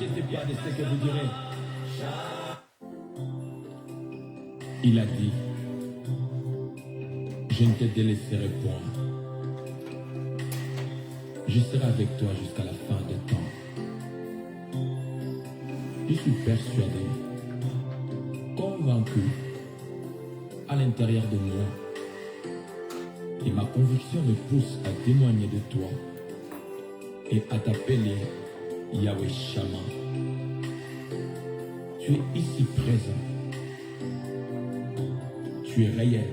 J'étais pas de ce que vous direz. Il a dit, je ne te délaisserai point. Je serai avec toi jusqu'à la fin des temps. Je suis persuadé, convaincu, à l'intérieur de moi, et ma conviction me pousse à témoigner de toi et à t'appeler Yahweh Shammah. Tu es ici présent. Tu es réel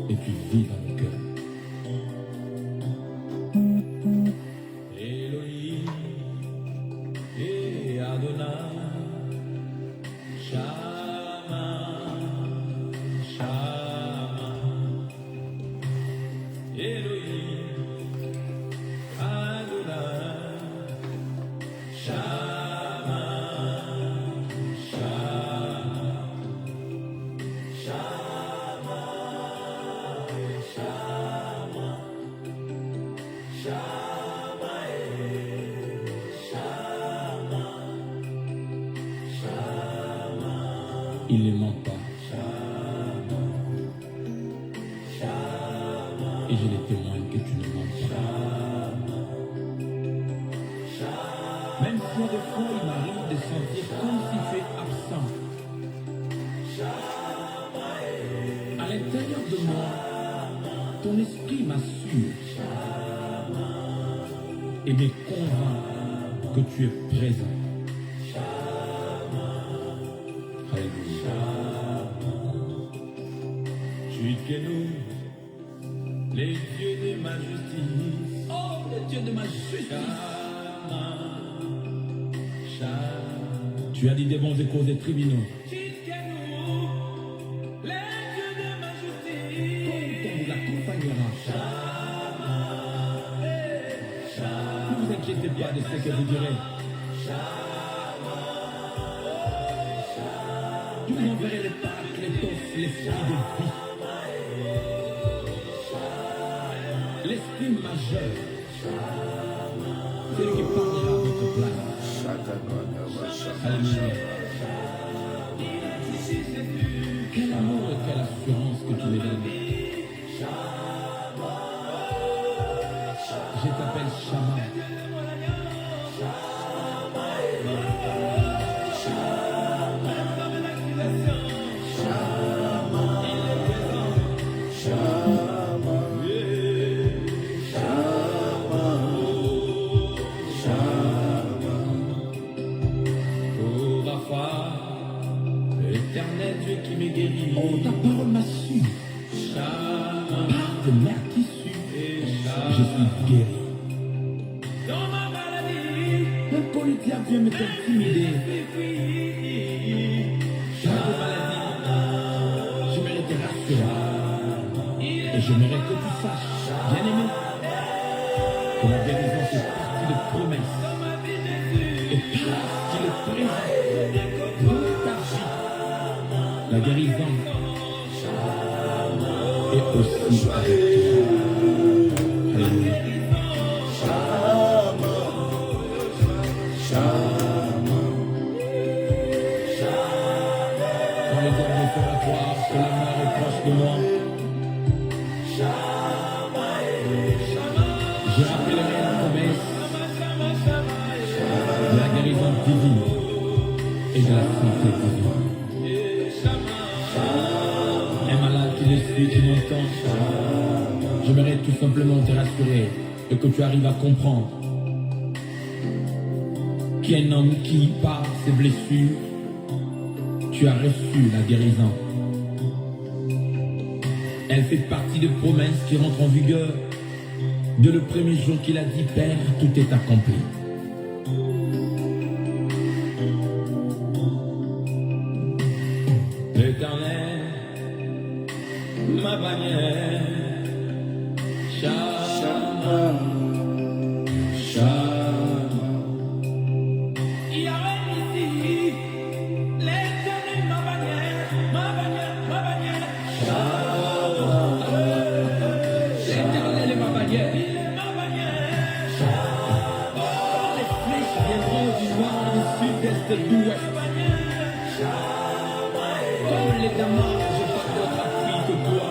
et tu vis dans nos cœurs. Elohim et Adonai, Shammah, Shammah. Elohim, Adonai, Shammah, Shammah, Shammah, Shammah, Shammah, Shammah, Shammah. Il ne ment pas. Et je les témoigne que tu ne mens pas. Même si des fois il m'arrive de sentir comme si tu es absent. À l'intérieur de moi, ton esprit m'assure et me convainc que tu es présent. Alléluia. Tu es nous. Les dieux de ma justice, oh, les dieux de ma justice. Tu as dit des bons et causes des tribunaux. Les dieux de ma justice, comme vous accompagnera. Ne vous inquiétez pas de ce que vous direz. Je vous enverrai les paraclétos, l'esprit de vie. L'esprit majeur, c'est lui qui parlera à votre place. Alléluia. Quel amour et quelle assurance que tu me donnes. Je t'appelle Shammah. Éternel Dieu qui me guérit. Oh, ta parole m'a su. Par tes mères qui suent, je suis guéri. Dans ma maladie, même quand le diable vient me intimider, dans ma maladie, je mérite de rassurer. Et je mérite que tu saches, bien aimé, que la guérison fait partie de promesses. Et parce qu'il est présent dans ta vie, la guérison est aussi avec toi. Alléluia. Quand les hommes me font croire que la mort est proche de moi, je rappellerai la promesse de la guérison divine et de la santé divine. Un malade qui le suit, qui m'entend, j'aimerais tout simplement te rassurer et que tu arrives à comprendre qu'il y a un homme qui, par ses blessures, tu as reçu la guérison. Elle fait partie des promesses qui rentrent en vigueur dès le premier jour qu'il a dit, Père, tout est accompli. L'Éternel, ma bannière, Shammah, Shammah. Yahweh ici, l'Éternel, ma bannière, ma bannière, ma bannière, Shammah. L'Éternel est ma bannière, ma bannière, Shammah. du nord, du sud-est, d'ouest. Comme les damans, j'ai pas d'autre appui que toi.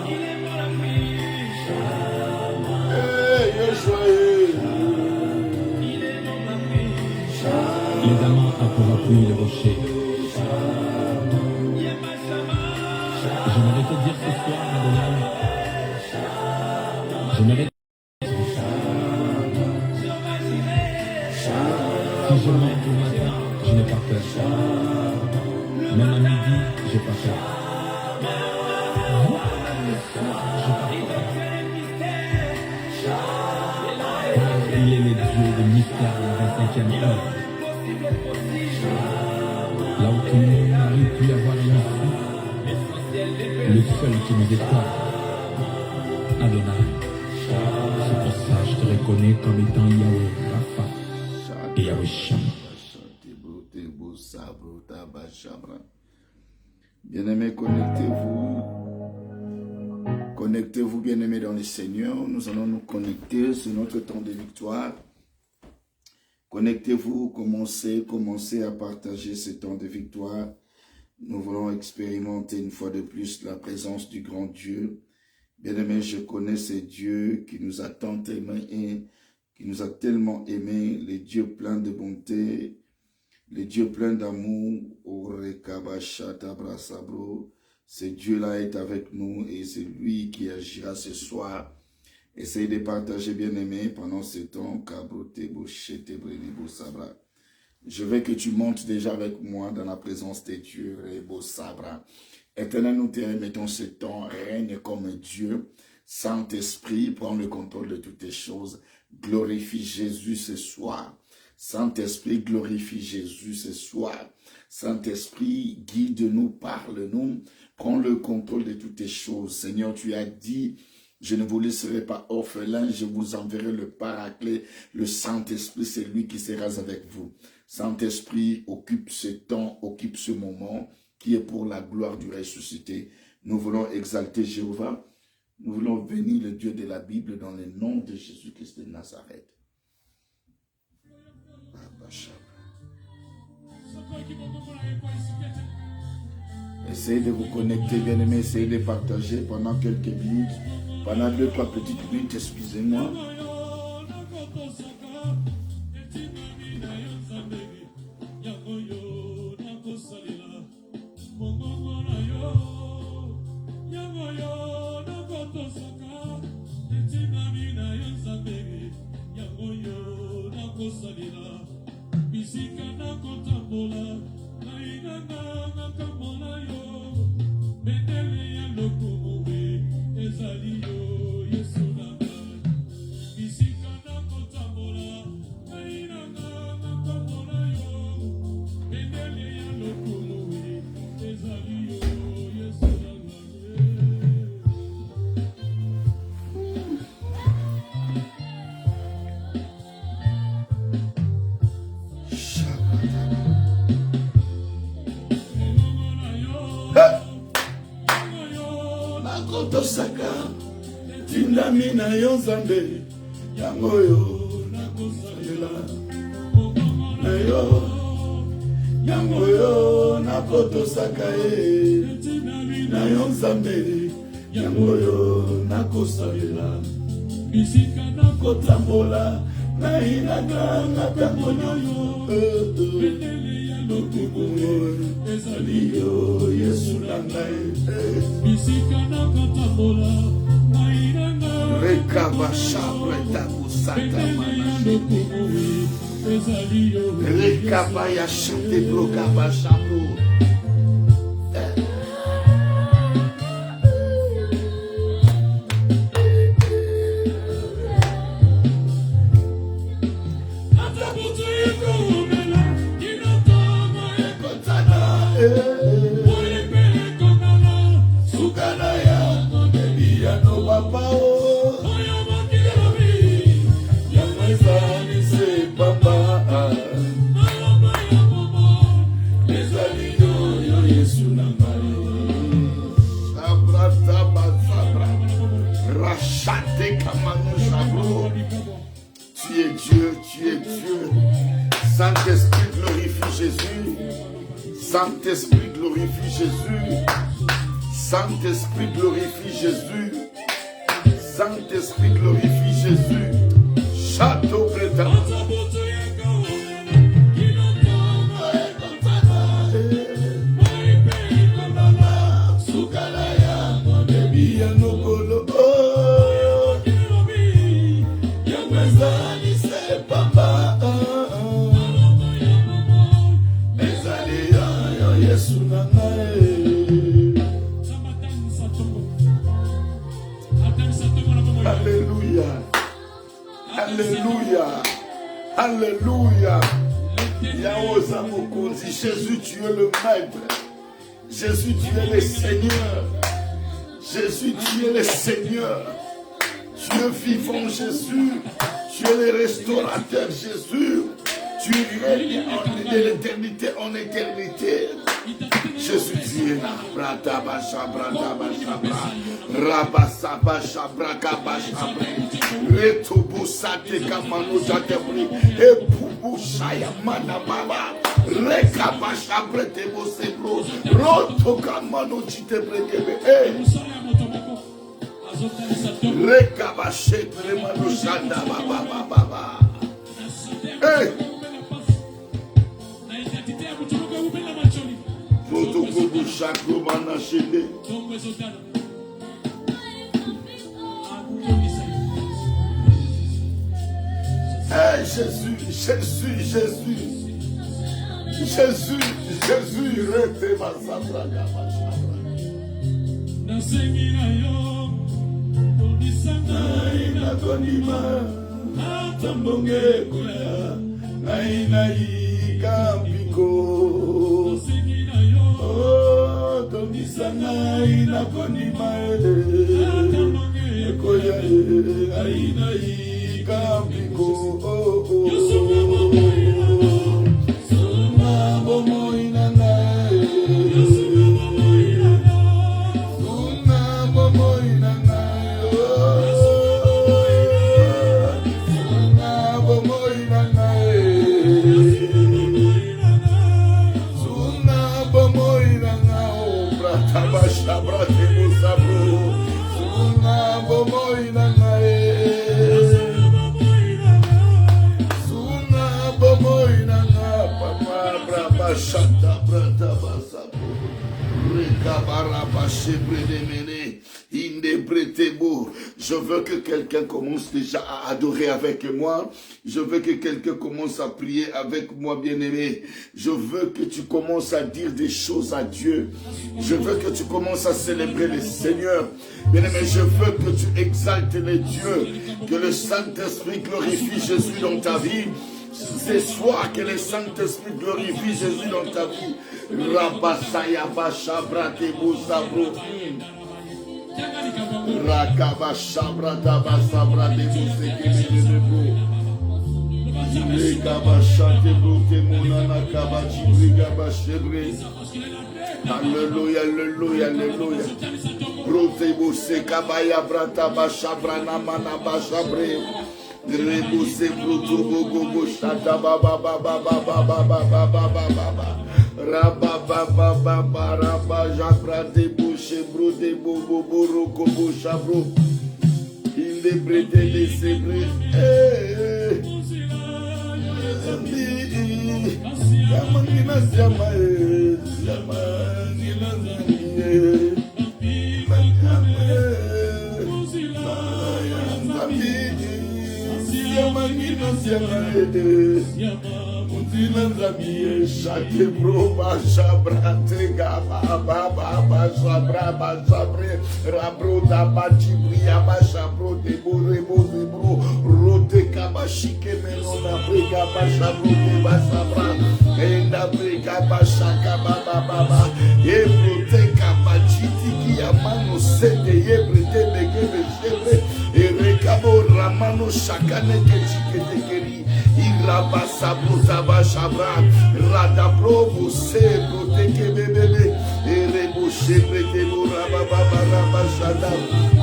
Les damans ont pour appui le rocher. J'aimerais te dire ce soir, Adonai, j'aimerais si je monte au matin, je n'ai pas peur. Même à midi, j'ai pas peur. Il est le Dieu de mystère, la 25e heure. Là où tout le monde n'arrive plus à voir une issue, le seul qui nous étonne, Adonai. C'est pour ça que je te reconnais comme étant Yahweh Rapha et Yahweh Shammah. Bien-aimés, connectez-vous. Connectez-vous, bien-aimés, dans le Seigneur. Nous allons nous connecter sur notre temps de victoire. Connectez-vous, commencez à partager ce temps de victoire. Nous voulons expérimenter une fois de plus la présence du grand Dieu. Bien-aimés, je connais ce Dieu qui nous a tant aimés, qui nous a tellement aimés, le Dieu plein de bonté, le Dieu plein d'amour. Ce Dieu-là est avec nous et c'est lui qui agira ce soir. Essayez de partager, bien-aimés, pendant ce temps. Je veux que tu montes déjà avec moi dans la présence de Dieu. Éternel, nous te remettons ce temps. Règne comme Dieu. Saint-Esprit, prends le contrôle de toutes les choses. Glorifie Jésus ce soir. Saint-Esprit, glorifie Jésus ce soir. Saint-Esprit, guide-nous, parle-nous. Prends le contrôle de toutes les choses. Seigneur, tu as dit, je ne vous laisserai pas orphelin, je vous enverrai le Paraclet, le Saint-Esprit, c'est lui qui sera avec vous. Saint-Esprit, occupe ce temps, occupe ce moment qui est pour la gloire du ressuscité. Nous voulons exalter Jéhovah. Nous voulons bénir le Dieu de la Bible dans le nom de Jésus-Christ de Nazareth. Essayez de vous connecter, bien-aimés, essayez de partager pendant quelques minutes, pendant 2-3 petites minutes, excusez-moi. Saka tindamina yo Nzambe yango yo nakosalela na yo yango yo nakotosaka na yo Nzambe yango yo nakosalela bisika nakotambola na inaka ntango nyonso ezali yo Yesu na ngai bisika nakotambola na inaka rekabashabre takusata manashete ezali yo rekabaya shate blokabashabu Tu es Dieu, Saint-Esprit, glorifie Jésus. Saint-Esprit, glorifie Jésus. Saint-Esprit, glorifie Jésus. Saint-Esprit, glorifie Jésus. Château prétend. Alléluia. Alléluia. Alléluia. Yaoza Mokonzi. Jésus, tu es le maître. Jésus, tu es le Seigneur. Jésus, tu es le Seigneur. Tu es vivant, Jésus. Tu es le restaurateur, Jésus. Tu règnes de l'éternité en éternité. Jésus, tu es là. Bratabasha, bratabasha, rabasa, basha, brakabasha, retobusate kamano jatebri, epubushaya manababa, rekabasha bretebo sebro, roto kamano jitebrekebe, rekabashe tremano shanda baba baba. Fotokobu chakro manachede. Jésus, Jésus, Jésus. Jésus, Jésus, rete masabra gabashabra. Naina konima, tambonge koya, naina ikambiko. Oh, tomisana ina konima koya, naina ikambiko. Oh, oh. Suna bomo inana. Je veux que quelqu'un commence déjà à adorer avec moi. Je veux que quelqu'un commence à prier avec moi, bien-aimé. Je veux que tu commences à dire des choses à Dieu. Je veux que tu commences à célébrer le Seigneur. Bien-aimé, je veux que tu exaltes les dieux. Que le Saint-Esprit glorifie Jésus dans ta vie. C'est soir que le Saint-Esprit glorifie Jésus dans ta vie. Rabasaya Bashabra Tebo Sabro. Rakaba Shabra Daba Sabra Tebo Sekebo. Rekaba Shatebo Temonana Kaba Chibrigaba Shebre. Alléluia, alléluia, alléluia. Brotebo Sekabaya Brata Bashabra Namana Bashabre. Rebose bruto bogo shata baba baba baba baba baba baba raba baba baba raba jabra de bouche bro de bobo boro kobo chabro il est prêt de laisser Yamangina Yamae Yamangina chaque broba chabra tega baba baba chabra bachabre rabro da bachibria bachabro de borebo de bro rote kabashike melona brega bachabro de basabra enda brega bachaka baba baba e rote kabachiti ki amano sede yebrete begebe shebre e rekabo ramano shakane kechike Irabasa brotaba shabra radabro bose proteke bebele erebo shebre te moraba baba raba shada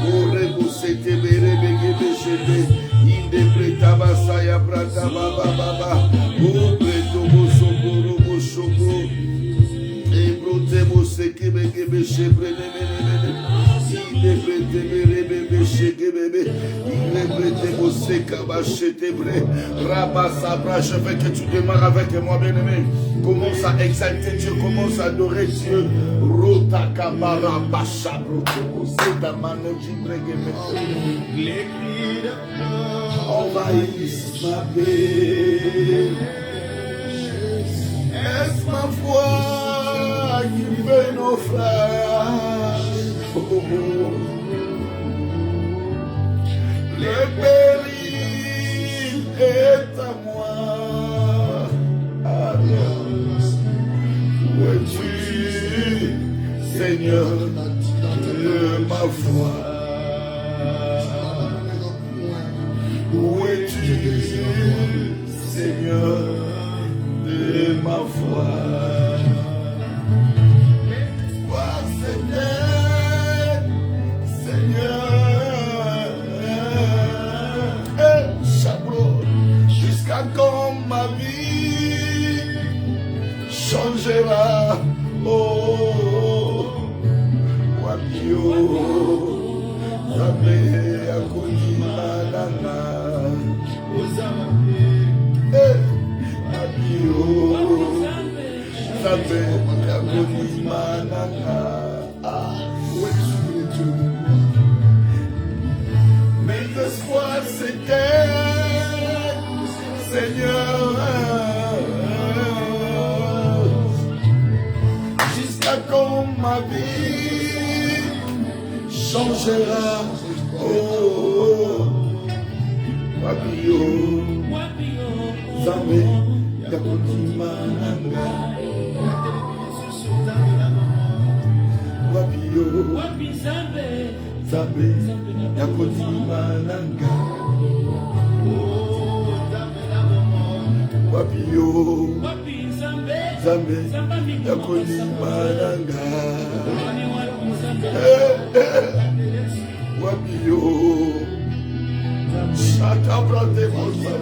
orebo sete bere begebe shebe inde pretaba saya brata baba baba o preto boso borobo Je veux que tu démarres avec moi, bien-aimé. Commence à exalter Dieu, commence à adorer Dieu. Envahisse ma paix. Est-ce ma foi qui fait naufrage? Le péril est à moi. Alliance, où es-tu, Seigneur de ma foi? Où es-tu, Seigneur de ma foi? Toi, Seigneur, Chabro, jusqu'à quand ma vie changera? Oh, Wapio, Zabe, Akonima, Nana. Mes espoirs s'éteignent, Seigneur, jusqu'à quand ma vie changera? Oh, Wapio, Zambe, Yakotima, Nanga. Wapio, Zambe, Yakotima, Nanga. Wapio, Zambe, Yakotima, Nanga. Wapio, Shaka brate mosa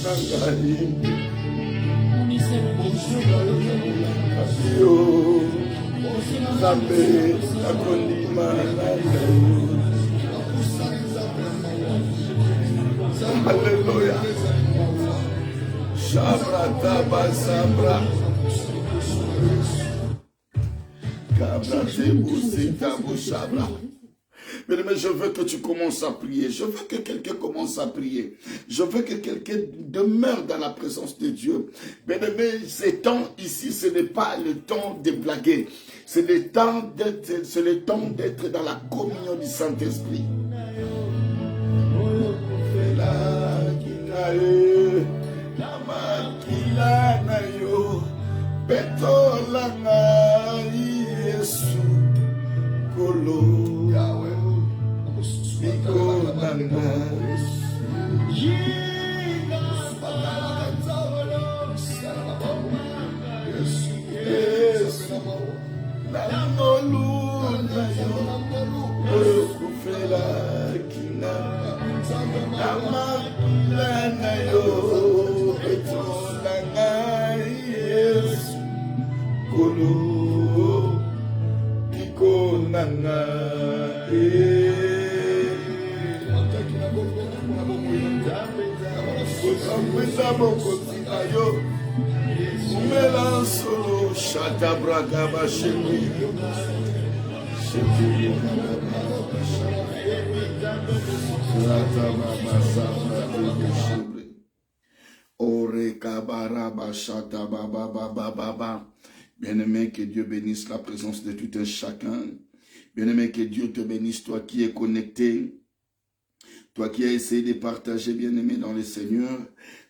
Nangani. Wapio, Zambe, Yakotima, Nanga. Hallelujah. Shabra taba sabra. Kabra tebu sitabu shabra. Bien-aimé, je veux que tu commences à prier. Je veux que quelqu'un commence à prier. Je veux que quelqu'un demeure dans la présence de Dieu. Bien-aimé, ces temps ici, ce n'est pas le temps de blaguer. C'est le temps d'être dans la communion du Saint-Esprit. Bien-aimé, que Dieu bénisse la présence de tout un chacun. Bien-aimé, que Dieu te bénisse, toi qui es connecté, toi qui as essayé de partager, bien-aimé, dans le Seigneur,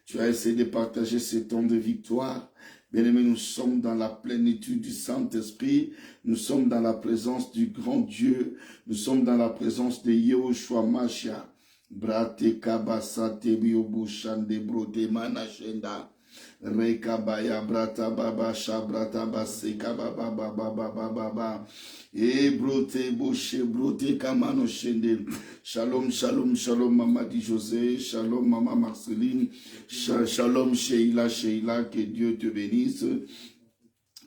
tu as essayé de partager ce temps de victoire. Bien-aimé, nous sommes dans la plénitude du Saint-Esprit, nous sommes dans la présence du grand Dieu, nous sommes dans la présence de Yehoshua Mashiach. Brate kabasa tebi obushande brote manashenda. Rekabaya brata baba shabrata baseka baba baba baba baba. E brote bouche brote kamano shende. Shalom shalom shalom Mamadi José, shalom Maman Marceline, shalom Sheila, que Dieu te bénisse.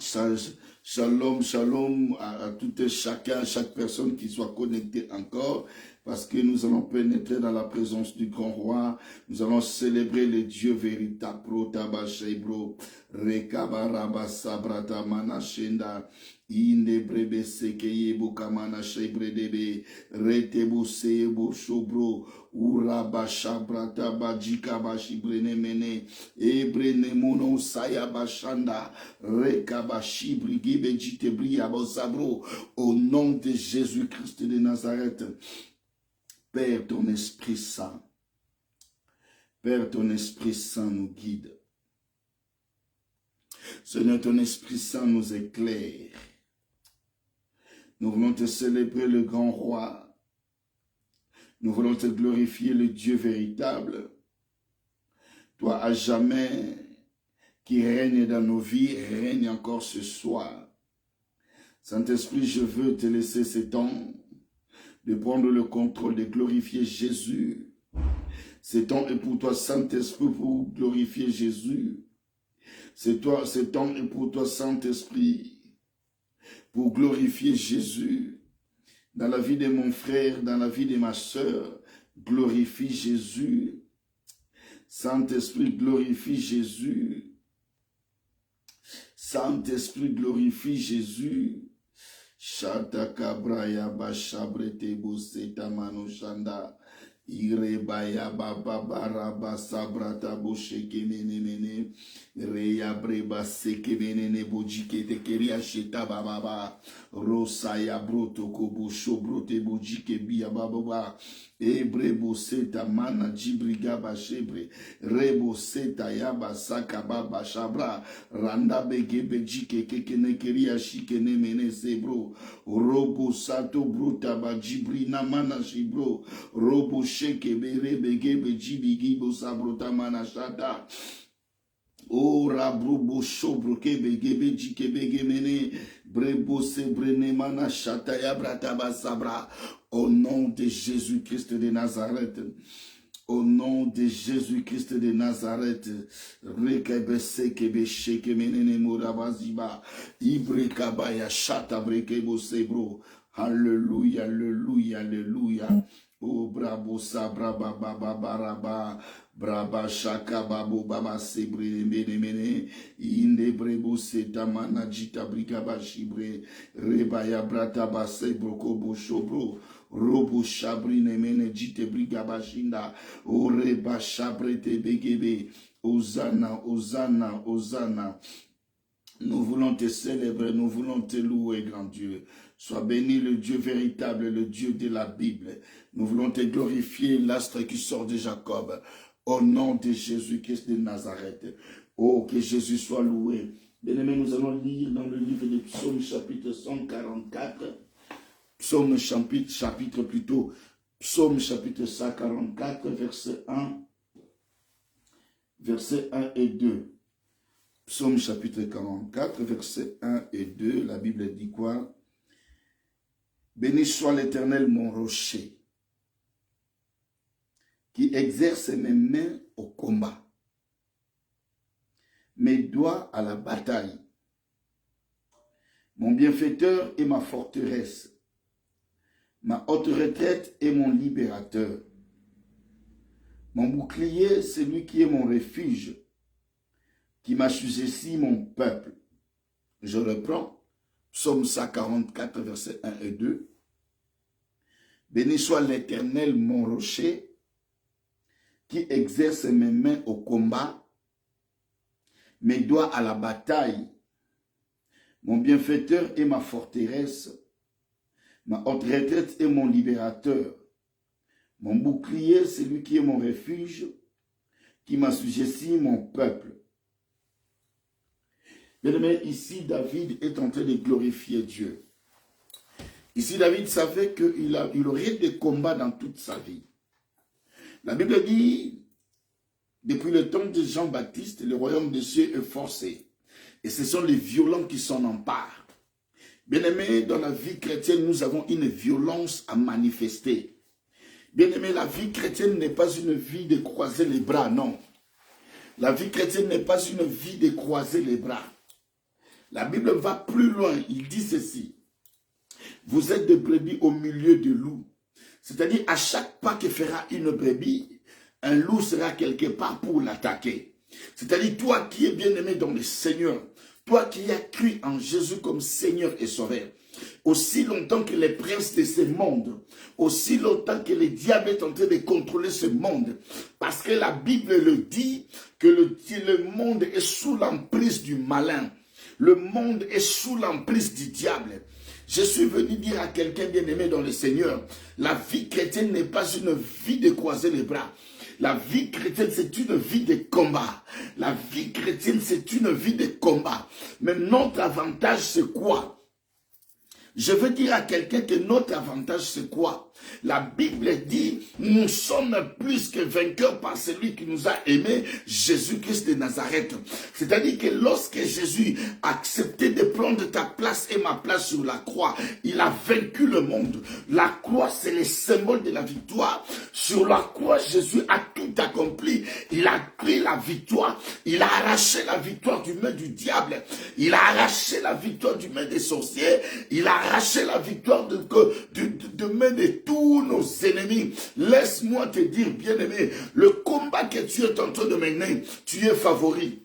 Shalom, shalom à tout et chacun, à chaque personne qui soit connectée encore, parce que nous allons pénétrer dans la présence du grand roi. Nous allons célébrer le Dieu véritable. Pro tabashebro, rekabaraba sabrata manashenda, inde brebe sekeye bukamana shebredebe, retebu sebo shobro, uraba shabrata bajika bashibrene mene, ebrene mono saya bashanda, rekabashibri gibe jitebri abosabro, au nom de Jésus-Christ de Nazareth. Père, ton Esprit Saint, Père, ton Esprit Saint nous guide. Seigneur, ton Esprit Saint nous éclaire. Nous voulons te célébrer le grand roi. Nous voulons te glorifier le Dieu véritable. Toi, à jamais, qui règne dans nos vies, règne encore ce soir. Saint-Esprit, je veux te laisser ce temps de prendre le contrôle, de glorifier Jésus. Ce temps est pour toi, Saint-Esprit, pour glorifier Jésus. Ce temps est pour toi, Saint-Esprit, pour glorifier Jésus. Dans la vie de mon frère, dans la vie de ma soeur, glorifie Jésus. Saint-Esprit, glorifie Jésus. Saint-Esprit, glorifie Jésus. Shata kabraya bashabrete boseta mano shanda irebaya baba baraba sabrata bosheke menene reya breba seke menene bojike te keria sheta baba rosaya broto kobo shobrote bojike biya baba ebre boseta mana jibriga bashebre rebo seta yaba saka baba shabra randa bege bejike kekene keria shikene mene sebro robo sato bruta bajibri na mana shibro robo sheke bere bege bejibi gibo sabrota mana shata o rabrubo shobro kebe gebe jikebe mene brebo sebrene mana shata ya brata basabra. Au nom de Jésus-Christ de Nazareth, au nom de Jésus-Christ de Nazareth, rekebe sekebe sheke menene murabaziba ibrekabaya shata brekebo sebro. Alléluia, alléluia, alléluia. Oh bravo sabra baba baraba braba shaka babu baba sebre mene mene inde brebo seta mana jita brigaba shibre rebaya brata ba sebro kobo shobro robo shabri ne mene jite brigaba shinda o reba shabre te begebe Hosanna, Hosanna, Hosanna. Nous voulons te célébrer, nous voulons te louer, grand Dieu. Sois béni le Dieu véritable, le Dieu de la Bible. Nous voulons te glorifier, l'astre qui sort de Jacob. Au nom de Jésus-Christ de Nazareth. Oh, que Jésus soit loué. Bien-aimés, nous allons lire dans le livre de Psaume chapitre 144. Psaume chapitre 144, verset 1 et 2. Psaume chapitre 44, versets 1 et 2, la Bible dit quoi? Béni soit l'Éternel mon rocher, qui exerce mes mains au combat, mes doigts à la bataille. Mon bienfaiteur est ma forteresse, ma haute retraite est mon libérateur. Mon bouclier, c'est lui qui est mon refuge, qui m'assujettit mon peuple. Je reprends, Psaume 144, versets 1 et 2. Béni soit l'Éternel, mon rocher, qui exerce mes mains au combat, mes doigts à la bataille. Mon bienfaiteur est ma forteresse, ma haute retraite est mon libérateur. Mon bouclier, c'est lui qui est mon refuge, qui m'assujettit mon peuple. Bien-aimé, ici, David est en train de glorifier Dieu. Ici, David savait qu'il aurait des combats dans toute sa vie. La Bible dit, depuis le temps de Jean-Baptiste, le royaume des cieux est forcé. Et ce sont les violents qui s'en emparent. Bien-aimé, dans la vie chrétienne, nous avons une violence à manifester. Bien-aimé, la vie chrétienne n'est pas une vie de croiser les bras, non. La vie chrétienne n'est pas une vie de croiser les bras. La Bible va plus loin. Il dit ceci. Vous êtes des brebis au milieu de loups. C'est-à-dire, à chaque pas que fera une brebis, un loup sera quelque part pour l'attaquer. C'est-à-dire, toi qui es bien-aimé dans le Seigneur, toi qui as cru en Jésus comme Seigneur et Sauveur, aussi longtemps que les princes de ce monde, aussi longtemps que le diable est en train de contrôler ce monde, parce que la Bible le dit, que le monde est sous l'emprise du malin, le monde est sous l'emprise du diable. Je suis venu dire à quelqu'un bien-aimé dans le Seigneur, la vie chrétienne n'est pas une vie de croiser les bras. La vie chrétienne, c'est une vie de combat. La vie chrétienne, c'est une vie de combat. Mais notre avantage, c'est quoi? Je veux dire à quelqu'un que notre avantage, c'est quoi? La Bible dit, nous sommes plus que vainqueurs par celui qui nous a aimés, Jésus-Christ de Nazareth. C'est-à-dire que lorsque Jésus a accepté de prendre ta place et ma place sur la croix, il a vaincu le monde. La croix, c'est le symbole de la victoire. Sur la croix, Jésus a tout accompli. Il a pris la victoire. Il a arraché la victoire du main du diable. Il a arraché la victoire du main des sorciers. Il a arraché la victoire de main de tous nos ennemis. Laisse-moi te dire, bien-aimé, le combat que tu es en train de mener, tu es favori.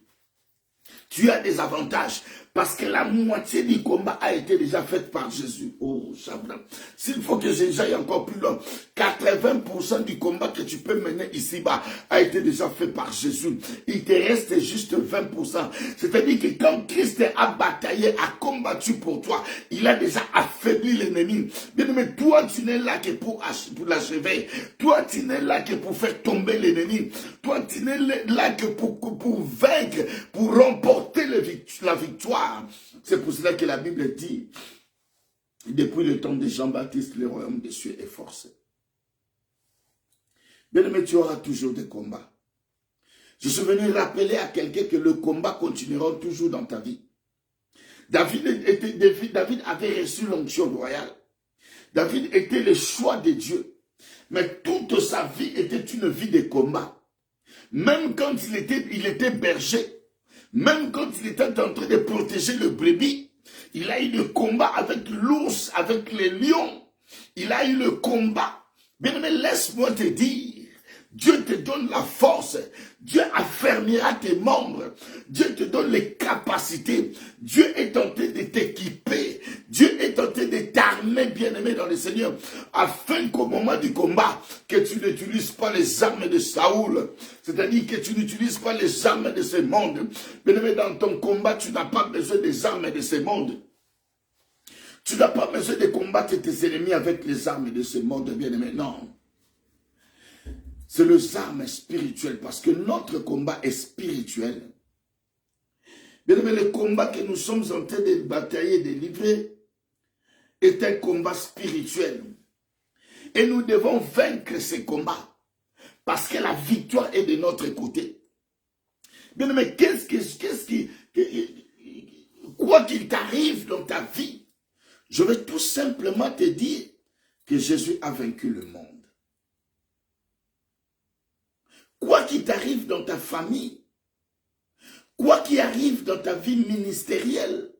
Tu as des avantages. Parce que la moitié du combat a été déjà faite par Jésus. Oh, Chabra. S'il faut que j'aille encore plus loin, 80% du combat que tu peux mener ici-bas a été déjà fait par Jésus. Il te reste juste 20%. C'est-à-dire que quand Christ a bataillé, a combattu pour toi, il a déjà affaibli l'ennemi. Bien aimé, toi, tu n'es là que pour l'achever. Toi, tu n'es là que pour faire tomber l'ennemi. Toi, tu n'es là que pour vaincre, pour remporter la victoire. C'est pour cela que la Bible dit, depuis le temps de Jean-Baptiste, le royaume des cieux est forcé. Bien-aimé, tu auras toujours des combats. Je suis venu rappeler à quelqu'un que le combat continuera toujours dans ta vie. David avait reçu l'onction royale. David était le choix de Dieu. Mais toute sa vie était une vie de combat. Même quand il était berger, même quand il était en train de protéger le brebis, il a eu le combat avec l'ours, avec les lions. Il a eu le combat. Bien aimé, laisse-moi te dire, Dieu te donne la force. Dieu affermira tes membres. Dieu te donne les capacités. Dieu est en train de t'équiper. Dieu est en train de t'armer, bien-aimé dans le Seigneur, afin qu'au moment du combat, que tu n'utilises pas les armes de Saoul. C'est-à-dire que tu n'utilises pas les armes de ce monde. Bien-aimé, dans ton combat, tu n'as pas besoin des armes de ce monde. Tu n'as pas besoin de combattre tes ennemis avec les armes de ce monde, bien-aimé. Non. C'est les armes spirituelles, parce que notre combat est spirituel. Bien aimé, le combat que nous sommes en train de batailler, de livrer, est un combat spirituel. Et nous devons vaincre ces combats, parce que la victoire est de notre côté. Bien aimé, quoi qu'il t'arrive dans ta vie, je vais tout simplement te dire que Jésus a vaincu le monde. Quoi qu'il t'arrive dans ta famille, quoi qu'il arrive dans ta vie ministérielle,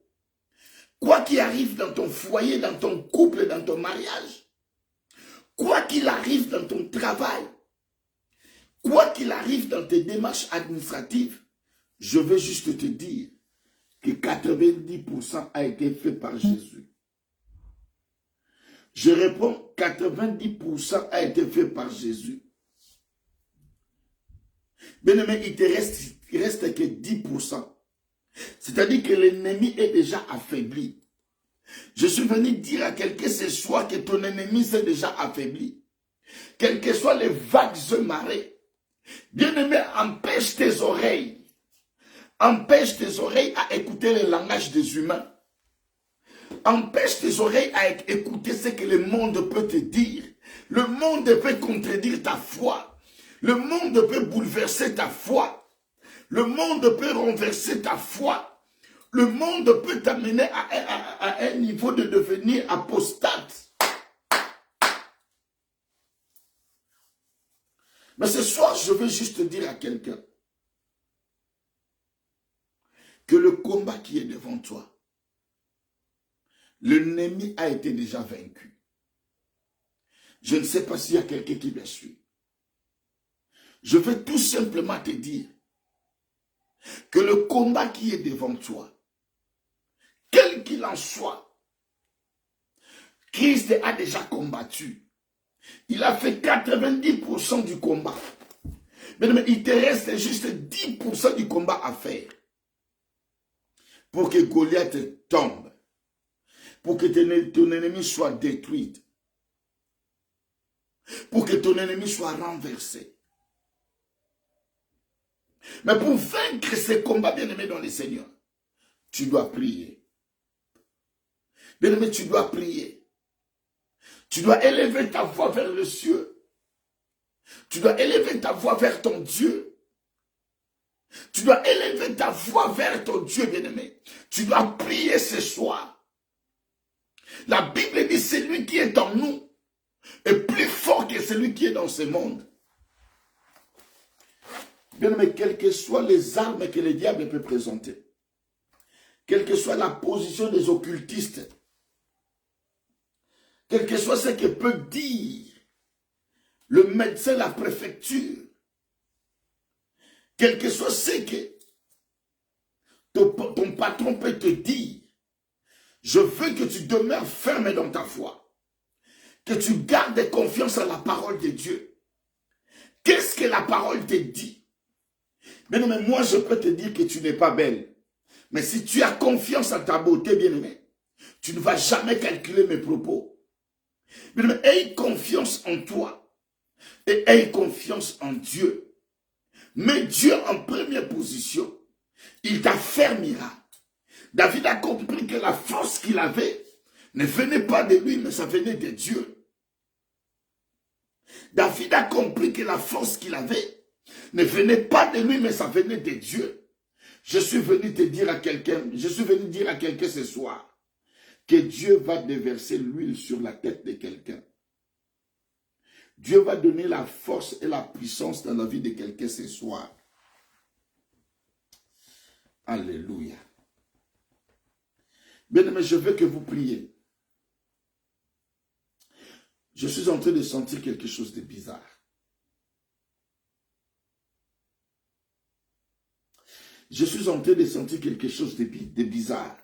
quoi qu'il arrive dans ton foyer, dans ton couple, dans ton mariage, quoi qu'il arrive dans ton travail, quoi qu'il arrive dans tes démarches administratives, je veux juste te dire que 90% a été fait par Jésus. Je réponds, 90% a été fait par Jésus. Bien aimé, il reste que 10%. C'est-à-dire que l'ennemi est déjà affaibli. Je suis venu dire à quelqu'un ce soir que ton ennemi s'est déjà affaibli. Quelles que soient les vagues marées. Bien aimé, empêche tes oreilles. Empêche tes oreilles à écouter le langage des humains. Empêche tes oreilles à écouter ce que le monde peut te dire. Le monde peut contredire ta foi. Le monde peut bouleverser ta foi. Le monde peut renverser ta foi. Le monde peut t'amener à un niveau de devenir apostate. Mais ce soir, je veux juste dire à quelqu'un que le combat qui est devant toi, L'ennemi a été déjà vaincu. Je ne sais pas s'il y a quelqu'un qui me suit. Je veux tout simplement te dire que le combat qui est devant toi, quel qu'il en soit, Christ a déjà combattu. Il a fait 90% du combat. Mais il te reste juste 10% du combat à faire pour que Goliath tombe, pour que ton ennemi soit détruit, pour que ton ennemi soit renversé. Mais pour vaincre ces combats, bien-aimés dans le Seigneur, tu dois prier. Bien-aimé, tu dois prier. Tu dois élever ta voix vers le ciel. Tu dois élever ta voix vers ton Dieu. Tu dois élever ta voix vers ton Dieu, bien-aimé. Tu dois prier ce soir. La Bible dit, celui qui est en nous est plus fort que celui qui est dans ce monde. Bien-aimé, quelles que soient les armes que le diable peut présenter, quelle que soit la position des occultistes, quel que soit ce que peut dire le médecin, la préfecture, quel que soit ce que ton patron peut te dire, je veux que tu demeures ferme dans ta foi, que tu gardes confiance en la parole de Dieu. Qu'est-ce que la parole te dit? Mais non, mais moi je peux te dire que tu n'es pas belle. Mais si tu as confiance en ta beauté, bien-aimé, tu ne vas jamais calculer mes propos. Bien-aimé, aie confiance en toi et aie confiance en Dieu. Mets Dieu en première position. Il t'affermira. David a compris que la force qu'il avait ne venait pas de lui, mais ça venait de Dieu. David a compris que la force qu'il avait ne venait pas de lui, mais ça venait de Dieu. Je suis venu te dire à quelqu'un, ce soir, que Dieu va déverser l'huile sur la tête de quelqu'un. Dieu va donner la force et la puissance dans la vie de quelqu'un ce soir. Alléluia. Bien-aimé, je veux que vous priez. Je suis en train de sentir quelque chose de bizarre. Je suis en train de sentir quelque chose de bizarre.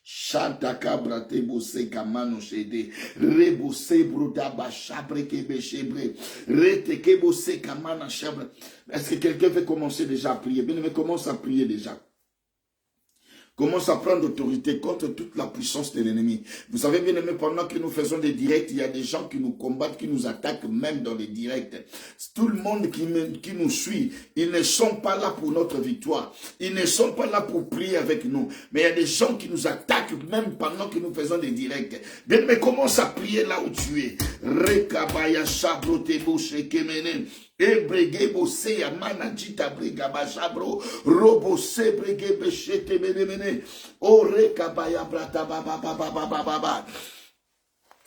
Chantaka brate bose kamano shede rebose broda bachabre kebechebre reteke bose kamana chabre. Est-ce que quelqu'un veut commencer déjà à prier? Bien, mais commence à prier déjà. Commence à prendre autorité contre toute la puissance de l'ennemi. Vous savez bien aimé, pendant que nous faisons des directs, il y a des gens qui nous combattent, qui nous attaquent même dans les directs. Tout le monde qui nous suit, ils ne sont pas là pour notre victoire. Ils ne sont pas là pour prier avec nous. Mais il y a des gens qui nous attaquent même pendant que nous faisons des directs. Bien aimé, commence à prier là où tu es. Rekabaya shabrotebo shekemene. Ebrege bose ya manajita brega bashabro robo se brege beshete menemene ore kabaya brata baba baba baba baba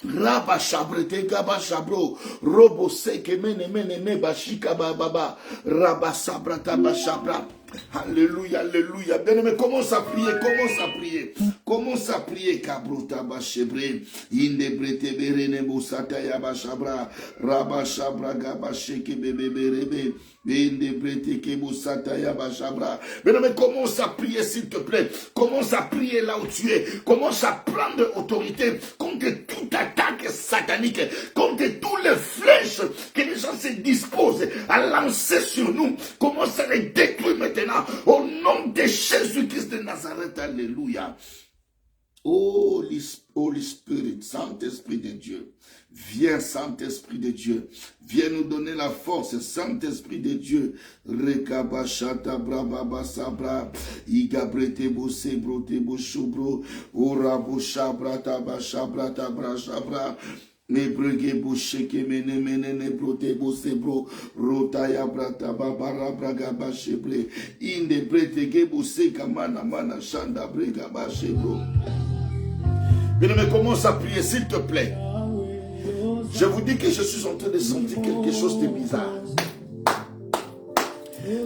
raba shabrete gaba shabro robo se kemene mene ne bashika baba raba sabrata bashabra. Alléluia, alléluia. Bien-aimé, commence à prier, commence à prier. Commence à prier. Kabrota bashebre. Indebrete berene musata ya bashabra. Rabashabra gabasheke bebeberebe. Indebrete ke musata ya bashabra. Bien-aimé, commence à prier s'il te plaît. Commence à prier là où tu es. Commence à prendre autorité contre toute attaque satanique. Contre tous les flèches que les gens se disposent à lancer sur nous. Commence à les détruire maintenant. Au nom de Jésus-Christ de Nazareth, alléluia. Holy Spirit, Saint-Esprit de Dieu, viens Saint-Esprit de Dieu, viens nous donner la force, Saint-Esprit de Dieu. Rekabashata brababa sabra, igabrete bose brote boshubro, orabo shabra tabashabra tabra shabra. Ne brege bouche ke mene mene ne brote bose bro rota ya brata babara braga bashebre inde brete ke bose kamana mana shanda brega bashebro. Bien-aimé, commence à prier s'il te plaît. Je vous dis que je suis en train de sentir quelque chose de bizarre.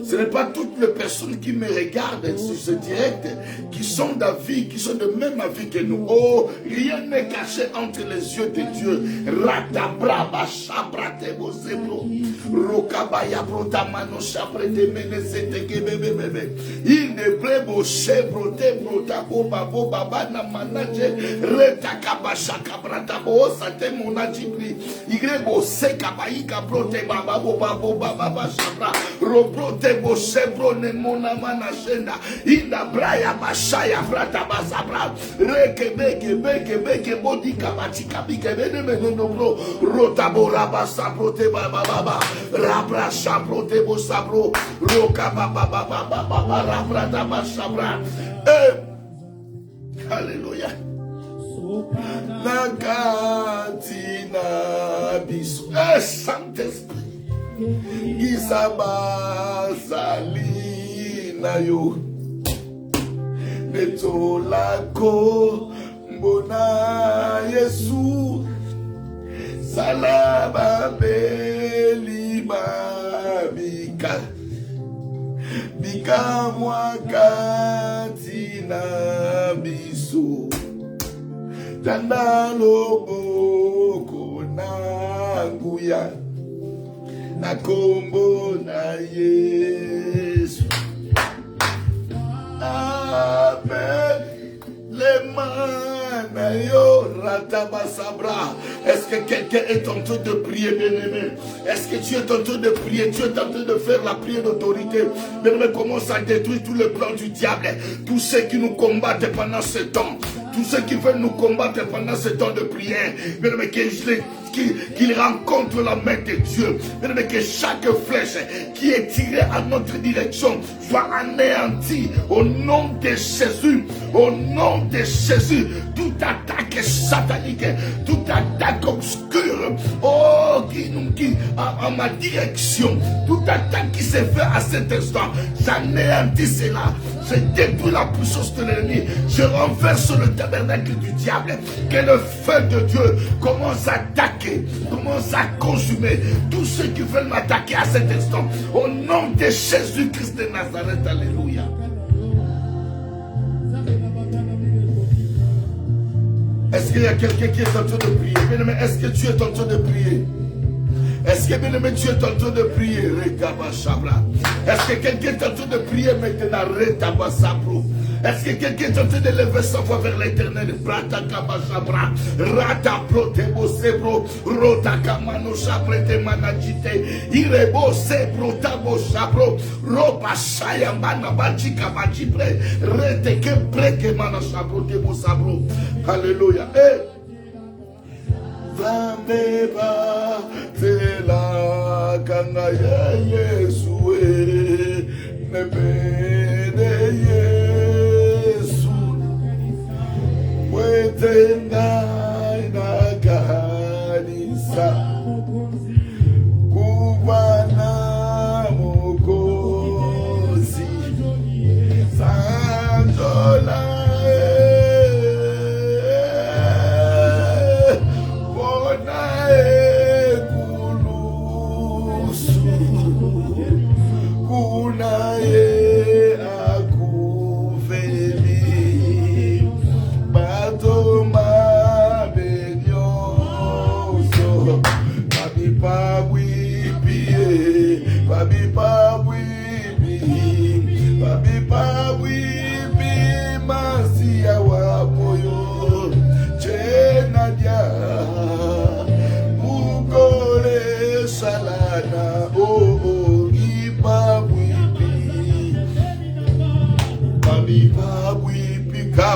Ce n'est pas toutes les personnes qui me regardent sur ce direct qui sont d'avis, qui sont de même avis que nous. Oh, rien n'est caché entre les yeux de Dieu. Ratabraba shabrate bosebro. Rokabaya brotamano shabrete menesete kebebebebe. Il ne brebo shebrote brotabo babo babana manaje. Retakabashaka bratabo sate monajibri. Igrebo sekabaika brote bababo babo bababa shabra. Robrote bosebro ne monamana shenda. Inda braya bashaya brata basabra. Beke bodi kabati kabike bene mene dobro. Rotabora basabro te baba rabra shabro te bosabro. Roka baba rabra tabasabra. Alléluia. Nakatina biso. Saint-Esprit. Gisabazali na yo. Netolako mbona Yesu. Salaba beli babika. Bika mwakati na biso. Tandalo boko nanguya. Na kombo na Yesu. Amen. Les mains yo ratabasabra. Est-ce que quelqu'un est en train de prier, bien-aimé? Est-ce que tu es en train de prier? Tu es en train de faire la prière d'autorité. Bien-aimé, commence à détruire tous les plans du diable. Tous ceux qui nous combattent pendant ce temps. Tous ceux qui veulent nous combattre pendant ce temps de prière. Bien-aimé, qu'il rencontre la main de Dieu. Bien-aimé, que chaque flèche qui est tirée à notre direction soit anéantie au nom de Jésus. Au nom de Jésus. Toute attaque satanique, toute attaque obscure, oh, qui à ma direction, toute attaque qui s'est faite à cet instant, j'anéantis cela. Je détruis la puissance de l'ennemi. Je renverse le tabernacle du diable. Que le feu de Dieu commence à attaquer, commence à consumer tous ceux qui veulent m'attaquer à cet instant. Au nom de Jésus-Christ de Nazareth, alléluia. Est-ce qu'il y a quelqu'un qui est en train de prier? Bien-aimé, est-ce que tu es en train de prier? Est-ce que, bien-aimé, tu es en train de prier? Est-ce que quelqu'un est en train de prier maintenant? Est-ce que quelqu'un est en train de lever sa voix vers l'éternel? Rata protebo sebro, rota kamano shabrete manajite, irebo sebro tabo shabro, roba shaya mana bachika bachibre, rete ke breke mana shabro tebo sabro. Alléluia. Vambeba tela kanga ya Yesu nebede Yesu wetenda na kanisa kubana mokozi sanjola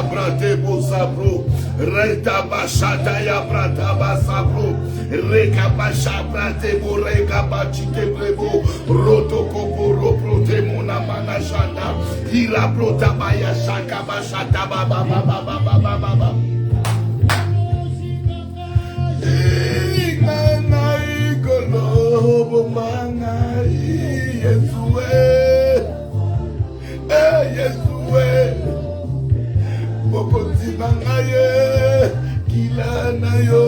Brate bosabro, reta bashata ya brata basabro, reka basha brate bo reka bachite brebo, roto koko roprote mona mana shanda, ira brota baya shaka bashata baba baba baba baba. Ingana igolo manga Yesue, Yesue. Bokonzi bangaye kilana yo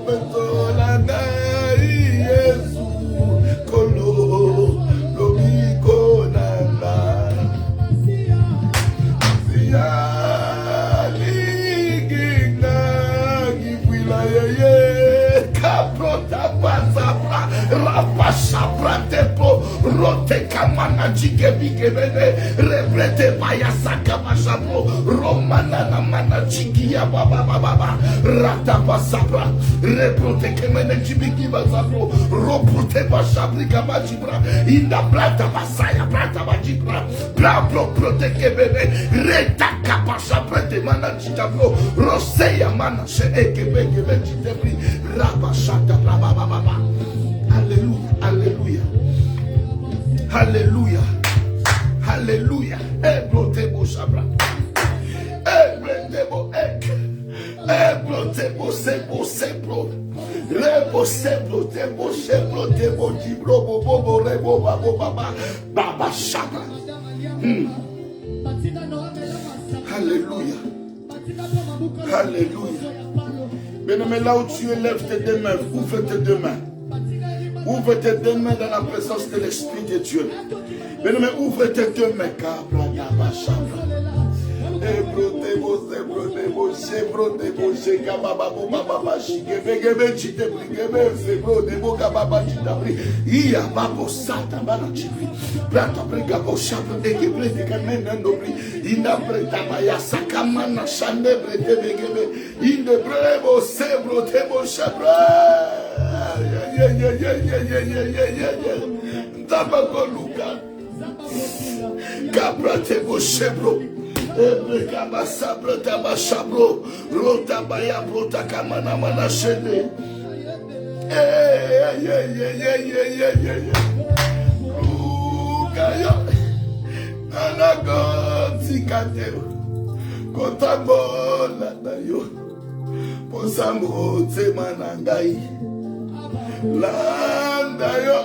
betola na Yesu kolo lobiko Rote kamana jike bikebene. Rebrete baya sakama sabro. Romana na mana jiki ya baba baba. Rata basabra. Reprote kemene jibiki basabro. Roprote basabri kama jibra. Inda plata basaya plata bajibra. Bla prote kebene. Reta kapasa prete mana jitabro. Roseya mana se ekebe kebe jitebri. Rabashata baba baba. Alléluia, alléluia. Alléluia. Alléluia. Ebrotebo sabra. Ebrotebo ek. Ebrotebo sebo sebro. Rebo sebro tebo sebro tebo jibro bobo rebo babo baba. Baba sabra. Alléluia. Alléluia. Bien-aimé, là où tu es, lève tes deux mains, ouvre tes deux mains. Ouvre tes deux mains dans la présence de l'Esprit de Dieu. Bien-aimé, ouvre tes deux mains. Cabra tebo sebro. Ebrekaba sabro taba sabro. Rota baya brota kamana mana shende. Kaya. Anago tikatero. Kotambo la dayo. Posamo temanangai. Landa yo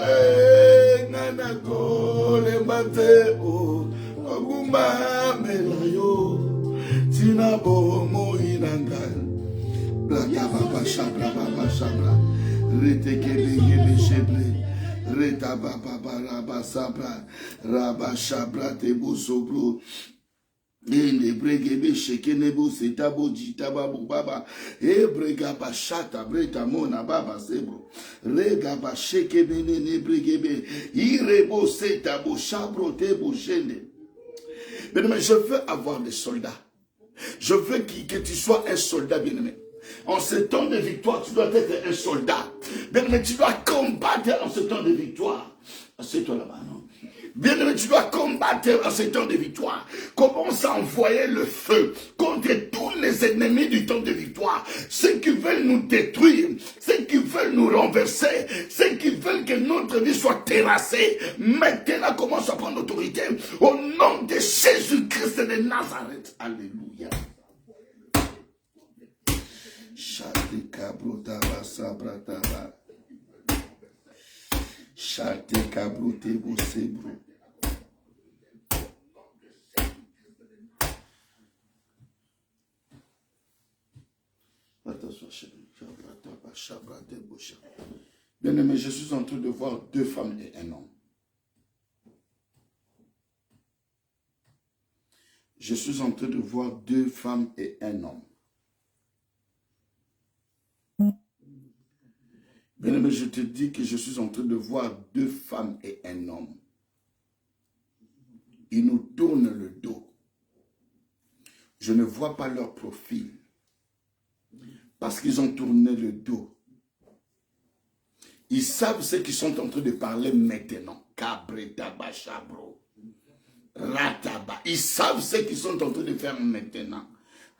nana ko le mate o ogumba melayo tina bo mo inanga blaka baba shabra rete kebe sheble reta baba raba sabra raba shabra te bosobro. Ende bregebe shekenebo setabo jitaba baba ebrega bashata breta mona baba sebro rega bashekebe ne bregebe irebo setabo chabro tebo shende. Bien-aimé, je veux avoir des soldats. Je veux que tu sois un soldat, bien-aimé. En ce temps de victoire, tu dois être un soldat. Bien-aimé, tu dois combattre en ce temps de victoire. C'est toi là-bas, non? Bien-aimé, tu dois combattre en ce temps de victoire. Commence à envoyer le feu contre tous les ennemis du temps de victoire. Ceux qui veulent nous détruire, ceux qui veulent nous renverser, ceux qui veulent que notre vie soit terrassée. Maintenant, commence à prendre autorité. Au nom de Jésus-Christ de Nazareth. Alléluia. Bien-aimé, je suis en train de voir deux femmes et un homme. Je suis en train de voir deux femmes et un homme. Bien-aimé, je te dis que je suis en train de voir deux femmes et un homme. Ils nous tournent le dos. Je ne vois pas leur profil. Parce qu'ils ont tourné le dos. Ils savent ce qu'ils sont en train de parler maintenant. Kabretaba chabro. Rataba. Ils savent ce qu'ils sont en train de faire maintenant.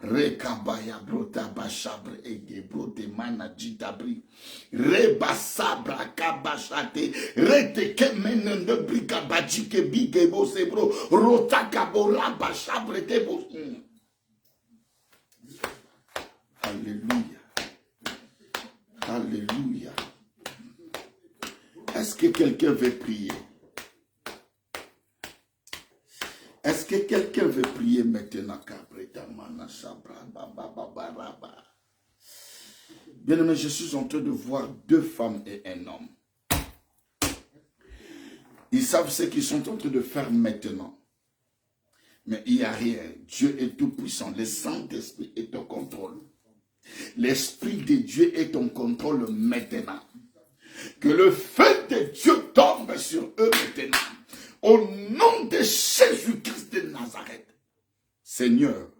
Rekabaya brotaba chabre ege brote mana jitabri. Reba sabra kabashate. Rete kemenen de brikabaji ke bigebo sebro. Rota kaboraba chabre tebo. Alléluia. Alléluia. Est-ce que quelqu'un veut prier? Est-ce que quelqu'un veut prier maintenant? Bien-aimé, je suis en train de voir deux femmes et un homme. Ils savent ce qu'ils sont en train de faire maintenant. Mais il n'y a rien. Dieu est tout puissant. Le Saint-Esprit est au contrôle. L'Esprit de Dieu est en contrôle maintenant. Que le feu de Dieu tombe sur eux maintenant. Au nom de Jésus-Christ de Nazareth. Seigneur,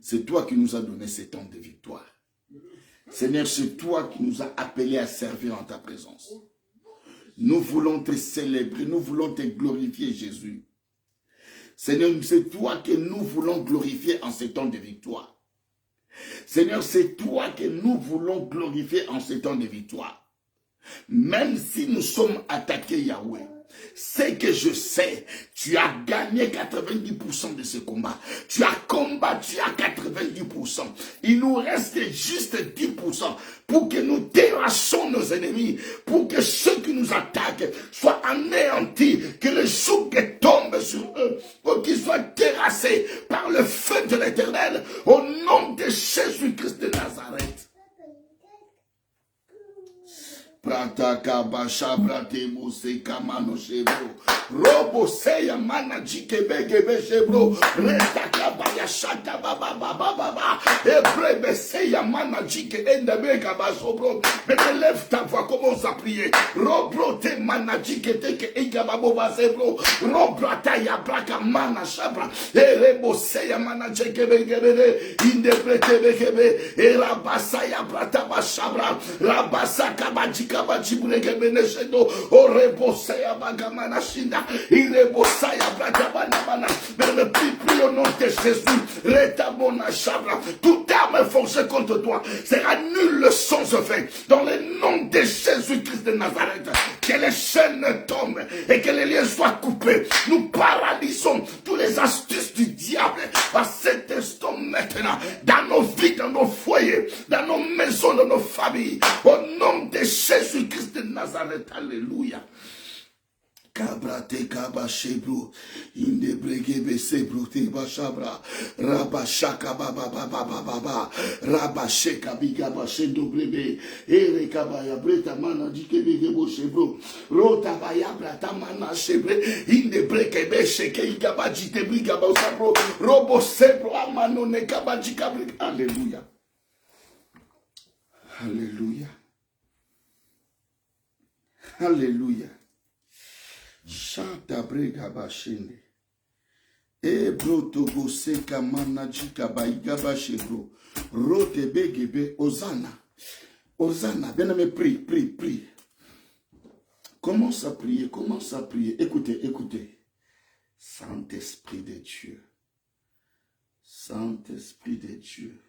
c'est toi qui nous as donné ces temps de victoire. Seigneur, c'est toi qui nous as appelés à servir en ta présence. Nous voulons te célébrer, nous voulons te glorifier, Jésus. Seigneur, c'est toi que nous voulons glorifier en ces temps de victoire. Seigneur, c'est toi que nous voulons glorifier en ces temps de victoire. Même si nous sommes attaqués, Yahweh, c'est que je sais, tu as gagné 90% de ce combat. Tu as combattu à 90%. Il nous reste juste 10% pour que nous terrassions nos ennemis, pour que ceux qui nous attaquent soient anéantis, que le joug tombe sur eux, pour qu'ils soient terrassés par le feu de l'Éternel, au nom de Jésus-Christ de Nazareth. Prataka bashabra temo se kamano shebro. Robo seya mana jikebe gebe shebro. Retaka baya shata baba baba baba. Ebrebe seya mana jike endebe kaba sobro. Mais lève ta voix, commence à prier. Robro te mana jike teke egaba boba sebro. Robra ta ya braka mana shabra. Erebo seya mana jikebe gebe. Indebre tebe gebe. Erabasa ya brata bashabra. Rabasa kabajika. Mais le plus au nom de Jésus, toute arme forgée contre toi sera nulle sans effet. Dans le nom de Jésus-Christ de Nazareth, que les chaînes tombent et que les liens soient coupés. Nous paralysons toutes les astuces du diable à cet instant maintenant, dans nos vies, dans nos foyers, dans nos maisons, dans nos familles. Au nom de Jésus-Christ de Nazareth, alléluia. Kabrate kabashebro indebregebe sebro te bashabra rabashaka baba baba baba rabasheka biga bashendo brebe ere kabaya breta mana dikebege bo shebro rota baya brata mana shebre indebregebe sheke igabaji te briga ba sabro robo sebro amano ne kabaji kabri. Alléluia. Alléluia. Alléluia. Chanta brega bashende. Ebro togo seka manajika baiga bashebro. Rote begebe Hosanna. Hosanna. Bien-aimé, prie, prie, prie. Commence à prier, commence à prier. Écoutez, écoutez. Saint-Esprit de Dieu. Saint-Esprit de Dieu.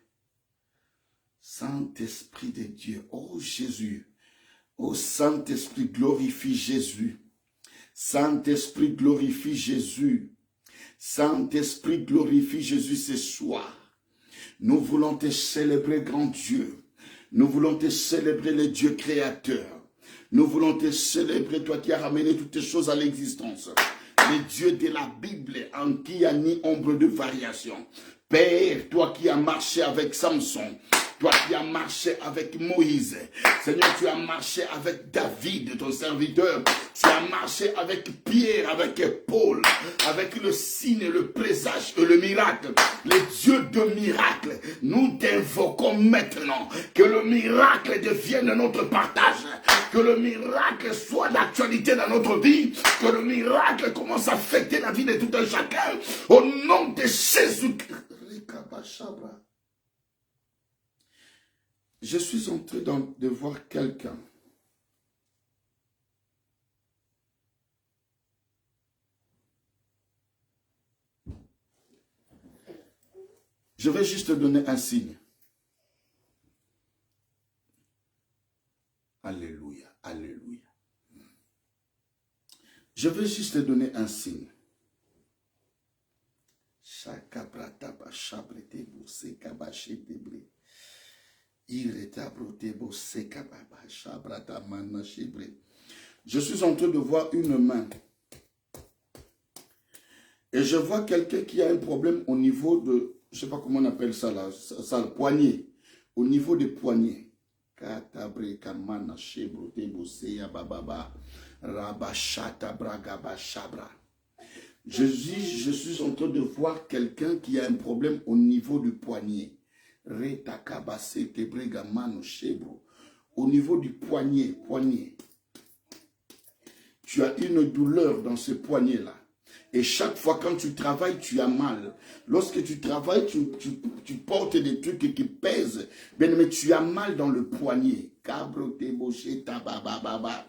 Saint-Esprit de Dieu. Oh Jésus. Oh Saint-Esprit, glorifie Jésus. Saint-Esprit, glorifie Jésus. Saint-Esprit, glorifie Jésus ce soir. Nous voulons te célébrer, grand Dieu. Nous voulons te célébrer, le Dieu créateur. Nous voulons te célébrer, toi qui as ramené toutes les choses à l'existence. Le Dieu de la Bible, en qui il n'y a ni ombre de variation. Père, toi qui as marché avec Samson. Toi qui as marché avec Moïse, Seigneur, tu as marché avec David, ton serviteur. Tu as marché avec Pierre, avec Paul, avec le signe, le présage et le miracle. Les dieux de miracle, nous t'invoquons maintenant. Que le miracle devienne notre partage. Que le miracle soit d'actualité dans notre vie. Que le miracle commence à affecter la vie de tout un chacun. Au nom de Jésus-Christ. Je suis en train de voir quelqu'un. Je vais juste te donner un signe. Alléluia, alléluia. Je vais juste te donner un signe. Je suis en train de voir une main. Et je vois quelqu'un qui a un problème au niveau de, je ne sais pas comment on appelle ça là, ça le poignet. Au niveau des poignets. Je suis en train de voir quelqu'un qui a un problème au niveau du poignet. au niveau du poignet. Tu as une douleur dans ce poignet-là. Et chaque fois quand tu travailles, tu as mal. Lorsque tu travailles, tu portes des trucs qui pèsent. Bien, mais tu as mal dans le poignet. Cabro te boché tabababa.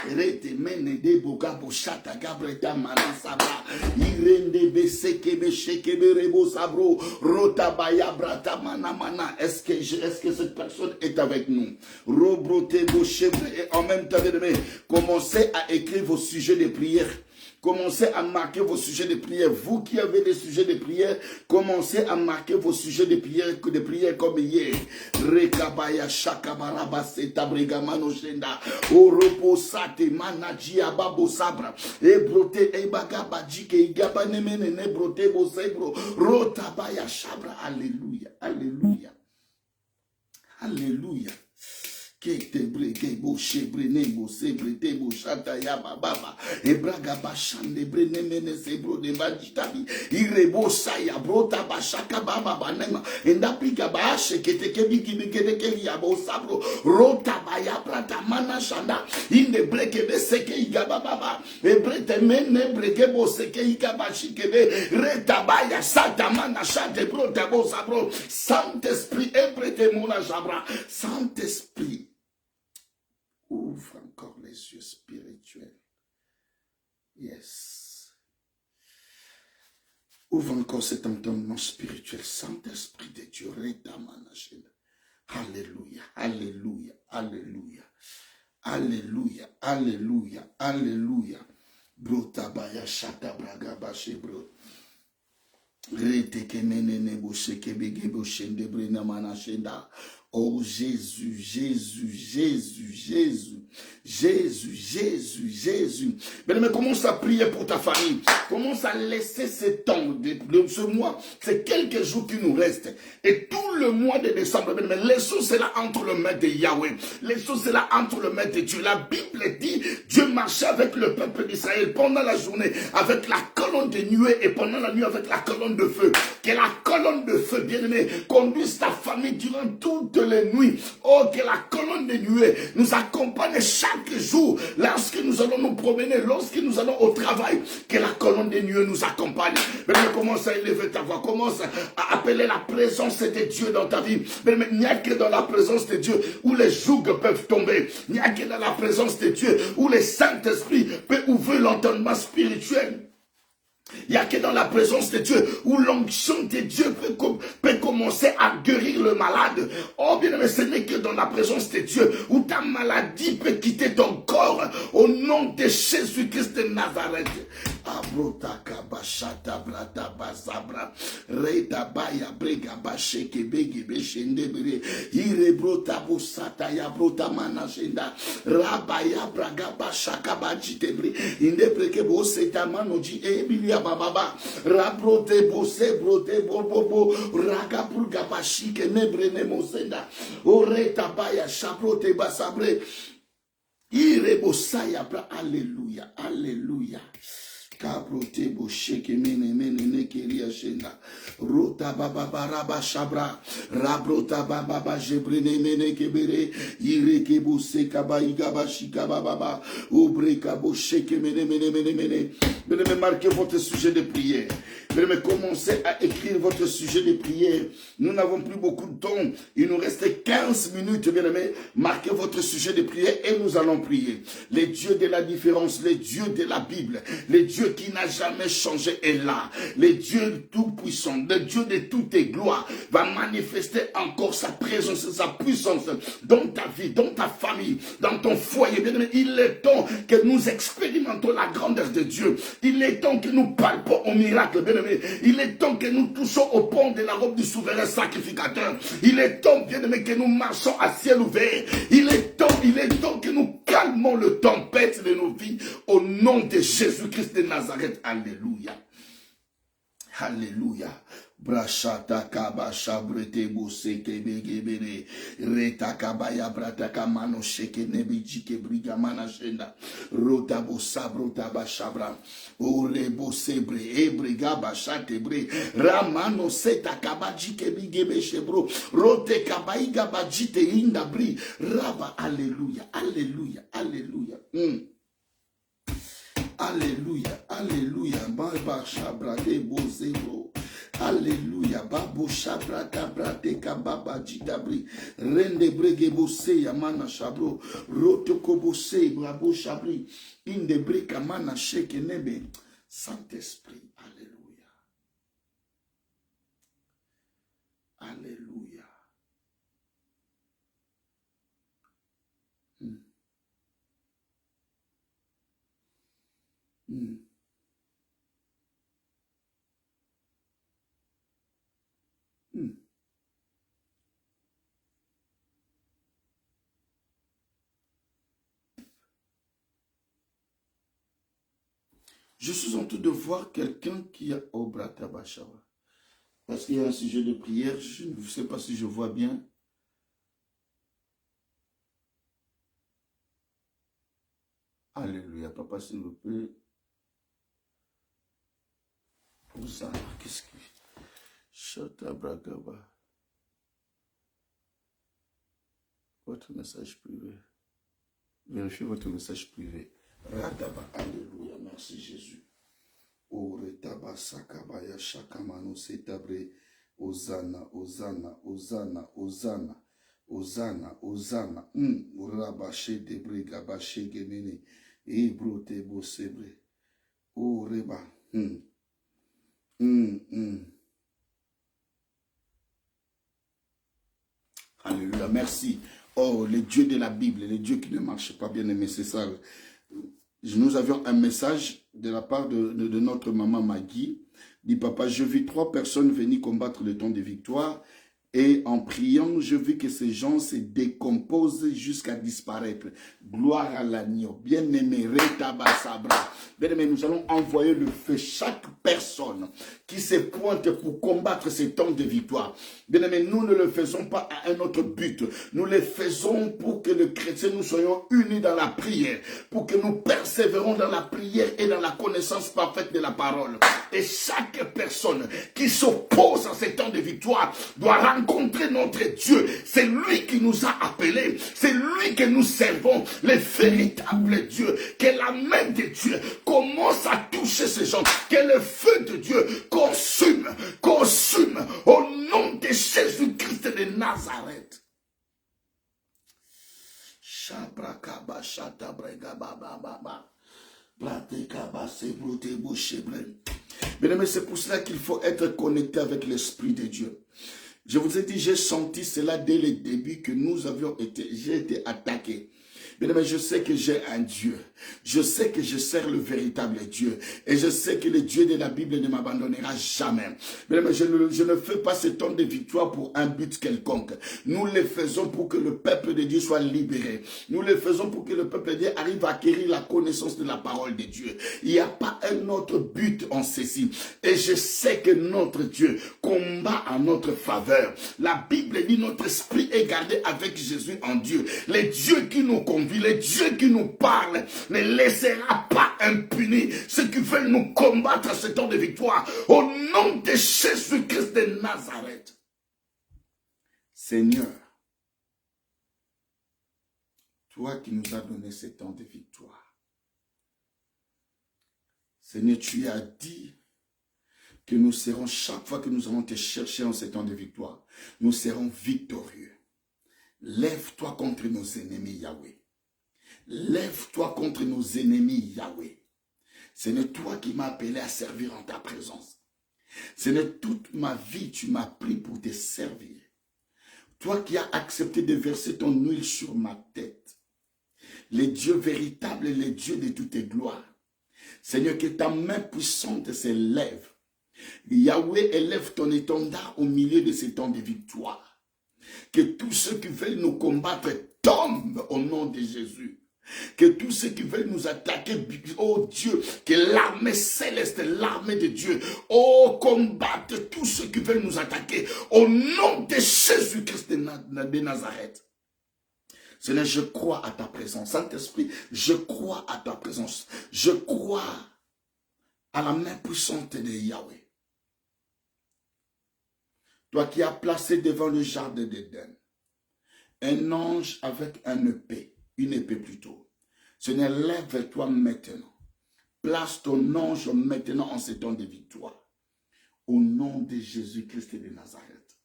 Rete mene de boga boshata gabreta manasaba. Irende besekebe shekebe rebo sabro. Rota baya brata mana. Est-ce que cette personne est avec nous? Robrote bochebre. Et en même temps, commencez à écrire vos sujets de prière. Commencez à marquer vos sujets de prière. Vous qui avez des sujets de prière, commencez à marquer vos sujets de prière comme hier. Rekabaya shakabaraba setabrigamano shenda. Oropo sate manaji ababo sabra. Ebrote ebagabajike igabanemene nebrote bosebro. Rotabaya shabra. Alléluia. Alléluia. Alléluia. Kebo shebre nebo sebre tebo shata ya baba ebraga bashande brene mene sebro de baditabi irebo saya brota bashaka baba banema endapika bashe ketekebi kibikede ya bo sabro rota baya prata mana shanda inde breke beseke igaba baba ebrete mene breke bo seke igaba shikebe reta baya sata mana shante brota bo sabro Saint-Esprit ebrete mona jabra Saint-Esprit. Ouvre encore les yeux spirituels. Yes. Ouvre encore cet entendement spirituel. Saint-Esprit de Dieu. Alléluia. Alléluia. Alléluia. Alléluia. Alléluia. Alléluia. Brotabaya shata braga bashebro. Oh Jésus, Jésus, Jésus, Jésus, Jésus, Jésus, Jésus. Bien-aimé, commence à prier pour ta famille. Commence à laisser ce temps de ce mois. C'est quelques jours qui nous restent. Et tout le mois de décembre, bien-aimé, laissons cela entre le mains de Yahweh. Laissons cela entre le mains de Dieu. La Bible dit, Dieu marchait avec le peuple d'Israël pendant la journée avec la colonne de nuée et pendant la nuit avec la colonne de feu. Que la colonne de feu, bien-aimé, conduise ta famille durant toutes les nuits. Oh, que la colonne de nuée nous accompagne chaque jour lorsque nous allons nous promener, lorsque nous allons au travail. Que la colonne de nuée nous accompagne. Mais commence à élever ta voix, commence à appeler la présence de Dieu dans ta vie. Mais il n'y a que dans la présence de Dieu où les jougs peuvent tomber. Il n'y a que dans la présence de Dieu où le Saint-Esprit peut ouvrir l'entendement spirituel. Il n'y a que dans la présence de Dieu où l'onction de Dieu peut commencer à guérir le malade. Oh bien aimé, ce n'est que dans la présence de Dieu où ta maladie peut quitter ton corps au nom de Jésus-Christ de Nazareth. Abrotaka bashata brata bazabra reita baya brega basheke bege beshende bere irebrota busata ya brota manashenda rabaya braga bashaka bajitebre inde breke boseta manoji ebilia bababa rabrote bose brote bobo raga burga bashike nebrene mosenda oreta baya shaprote basabre irebosaya bra. Alléluia. Alléluia. Kabrote bosheke mene nekeria shenda rota baba baraba shabra rabrota baba jebrene mene kebere ireke bose kaba igaba shikaba baba obreka bosheke mene. Venez marquer votre sujet de prière. Venez commencer à écrire votre sujet de prière. Nous n'avons plus beaucoup de temps. Il nous reste 15 minutes, bien aimé. Marquez votre sujet de prière et nous allons prier. Les dieux de la différence, les dieux de la Bible, les dieux qui n'a jamais changé est là. Les dieux tout-puissants, le Dieu de toutes tes gloires va manifester encore sa présence, sa puissance dans ta vie, dans ta famille, dans ton foyer. Bien aimé, il est temps que nous expérimentons la grandeur de Dieu. Il est temps que nous palpons au miracle, bien aimé. Il est temps que nous touchons au pont de la robe du souverain sacrificateur. Il est temps, bien aimé, que nous marchons à ciel ouvert. Il est temps que nous calmons le tempête de nos vies au nom de Jésus-Christ de Nazareth. Alléluia. Alléluia. Brashata kaba shabrete boseke begebere. Reta kabaya brataka mano sheke nebijike brigamana shenda. Rota bosabrota bashabra. Ore bosebre ebrega bashate bre. Ramano seta kabajike bigebe shebro. Rote kabaiga bajite inda bri. Raba. Alléluia. Alléluia. Alléluia. Alléluia, alléluia, Baba Shabrade Bozebo, alléluia, Babo Shabrada Brade Kababa Jidabri, Rende Brege Bose Yamana Shabro, Rotoko Bose, Brabo Shabri, Inde Breka Mana Sheke Nebe, Saint-Esprit, alléluia, alléluia. Je suis en train de voir quelqu'un qui a au Bratabashava. Parce qu'il y a un sujet de prière, je ne sais pas si je vois bien. Alléluia, papa, s'il vous plaît. Ça, qu'est-ce que... Chata Bragaba. Votre message privé. Vérifiez votre message privé. Radaba, alléluia, merci Jésus. Oretaba sakabaya shakamano setabre. Osana, Osana, Osana, Osana. Osana, Osana. Rabache debre gabache gemene. Ebro tebo sebre. Oreba. Alléluia, merci. Oh, les dieux de la Bible, les dieux qui ne marchent pas bien aimés, c'est ça. Nous avions un message de la part de notre maman Maggie. Dit, papa, je vis 3 personnes venir combattre le temps de victoire. Et en priant, je vis que ces gens se décomposent jusqu'à disparaître. Gloire à l'agneau. Bien-aimé, Retabasabra. Bien-aimé, nous allons envoyer le feu. Chaque personne qui se pointe pour combattre ces temps de victoire. Bien-aimé, nous ne le faisons pas à un autre but. Nous le faisons pour que les chrétiens, nous soyons unis dans la prière. Pour que nous persévérons dans la prière et dans la connaissance parfaite de la parole. Et chaque personne qui s'oppose à ces temps de victoire doit rencontrer notre Dieu. C'est lui qui nous a appelés. C'est lui que nous servons. Le véritable Dieu. Que la main de Dieu commence à toucher ces gens. Que le feu de Dieu consume au nom de Jésus-Christ de Nazareth. Bien-aimés, c'est pour cela qu'il faut être connecté avec l'Esprit de Dieu. Je vous ai dit, j'ai senti cela dès le début que j'ai été attaqué. Bien-aimé, je sais que j'ai un Dieu. Je sais que je sers le véritable Dieu. Et je sais que le Dieu de la Bible ne m'abandonnera jamais. Bien-aimé, je ne fais pas ce temps de victoire pour un but quelconque. Nous le faisons pour que le peuple de Dieu soit libéré. Nous le faisons pour que le peuple de Dieu arrive à acquérir la connaissance de la parole de Dieu. Il n'y a pas un autre but en ceci. Et je sais que notre Dieu combat en notre faveur. La Bible dit notre esprit est gardé avec Jésus en Dieu. Le Dieu qui nous convie, le Dieu qui nous parle, ne laissera pas impunis ceux qui veulent nous combattre à ce temps de victoire. Au nom de Jésus-Christ de Nazareth. Seigneur, toi qui nous as donné ce temps de victoire. Seigneur, tu as dit que nous serons, chaque fois que nous allons te chercher en ce temps de victoire, nous serons victorieux. Lève-toi contre nos ennemis, Yahweh. Lève-toi contre nos ennemis, Yahweh. Ce n'est toi qui m'as appelé à servir en ta présence. Ce n'est toute ma vie, tu m'as pris pour te servir. Toi qui as accepté de verser ton huile sur ma tête. Le Dieu véritable et le Dieu de toutes tes gloires. Seigneur, que ta main puissante s'élève. Yahweh, élève ton étendard au milieu de ces temps de victoire. Que tous ceux qui veulent nous combattre tombent au nom de Jésus. Que tous ceux qui veulent nous attaquer, oh Dieu, que l'armée céleste, l'armée de Dieu, oh combatte tous ceux qui veulent nous attaquer au nom de Jésus-Christ de Nazareth. Seigneur, je crois à ta présence. Saint-Esprit, je crois à ta présence. Je crois à la main puissante de Yahweh. Toi qui as placé devant le jardin d'Éden un ange avec une épée plutôt. Seigneur, lève-toi maintenant. Place ton ange maintenant en ce temps de victoire. Au nom de Jésus-Christ de Nazareth.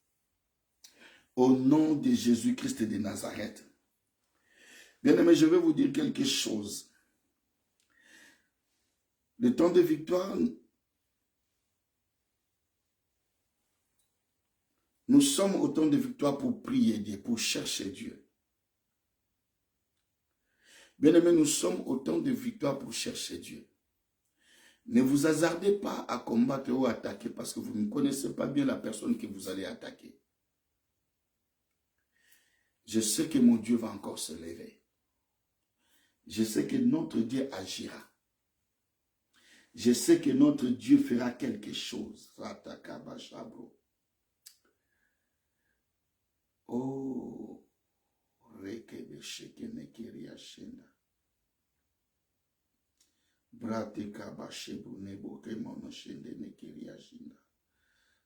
Au nom de Jésus-Christ de Nazareth. Bien-aimé, je vais vous dire quelque chose. Le temps de victoire, nous sommes au temps de victoire pour prier Dieu, pour chercher Dieu. Bien-aimé, nous sommes au temps de victoire pour chercher Dieu. Ne vous hasardez pas à combattre ou à attaquer parce que vous ne connaissez pas bien la personne que vous allez attaquer. Je sais que mon Dieu va encore se lever. Je sais que notre Dieu agira. Je sais que notre Dieu fera quelque chose. Oh, Bratika bashebu neboke mono shende nekiria shinda.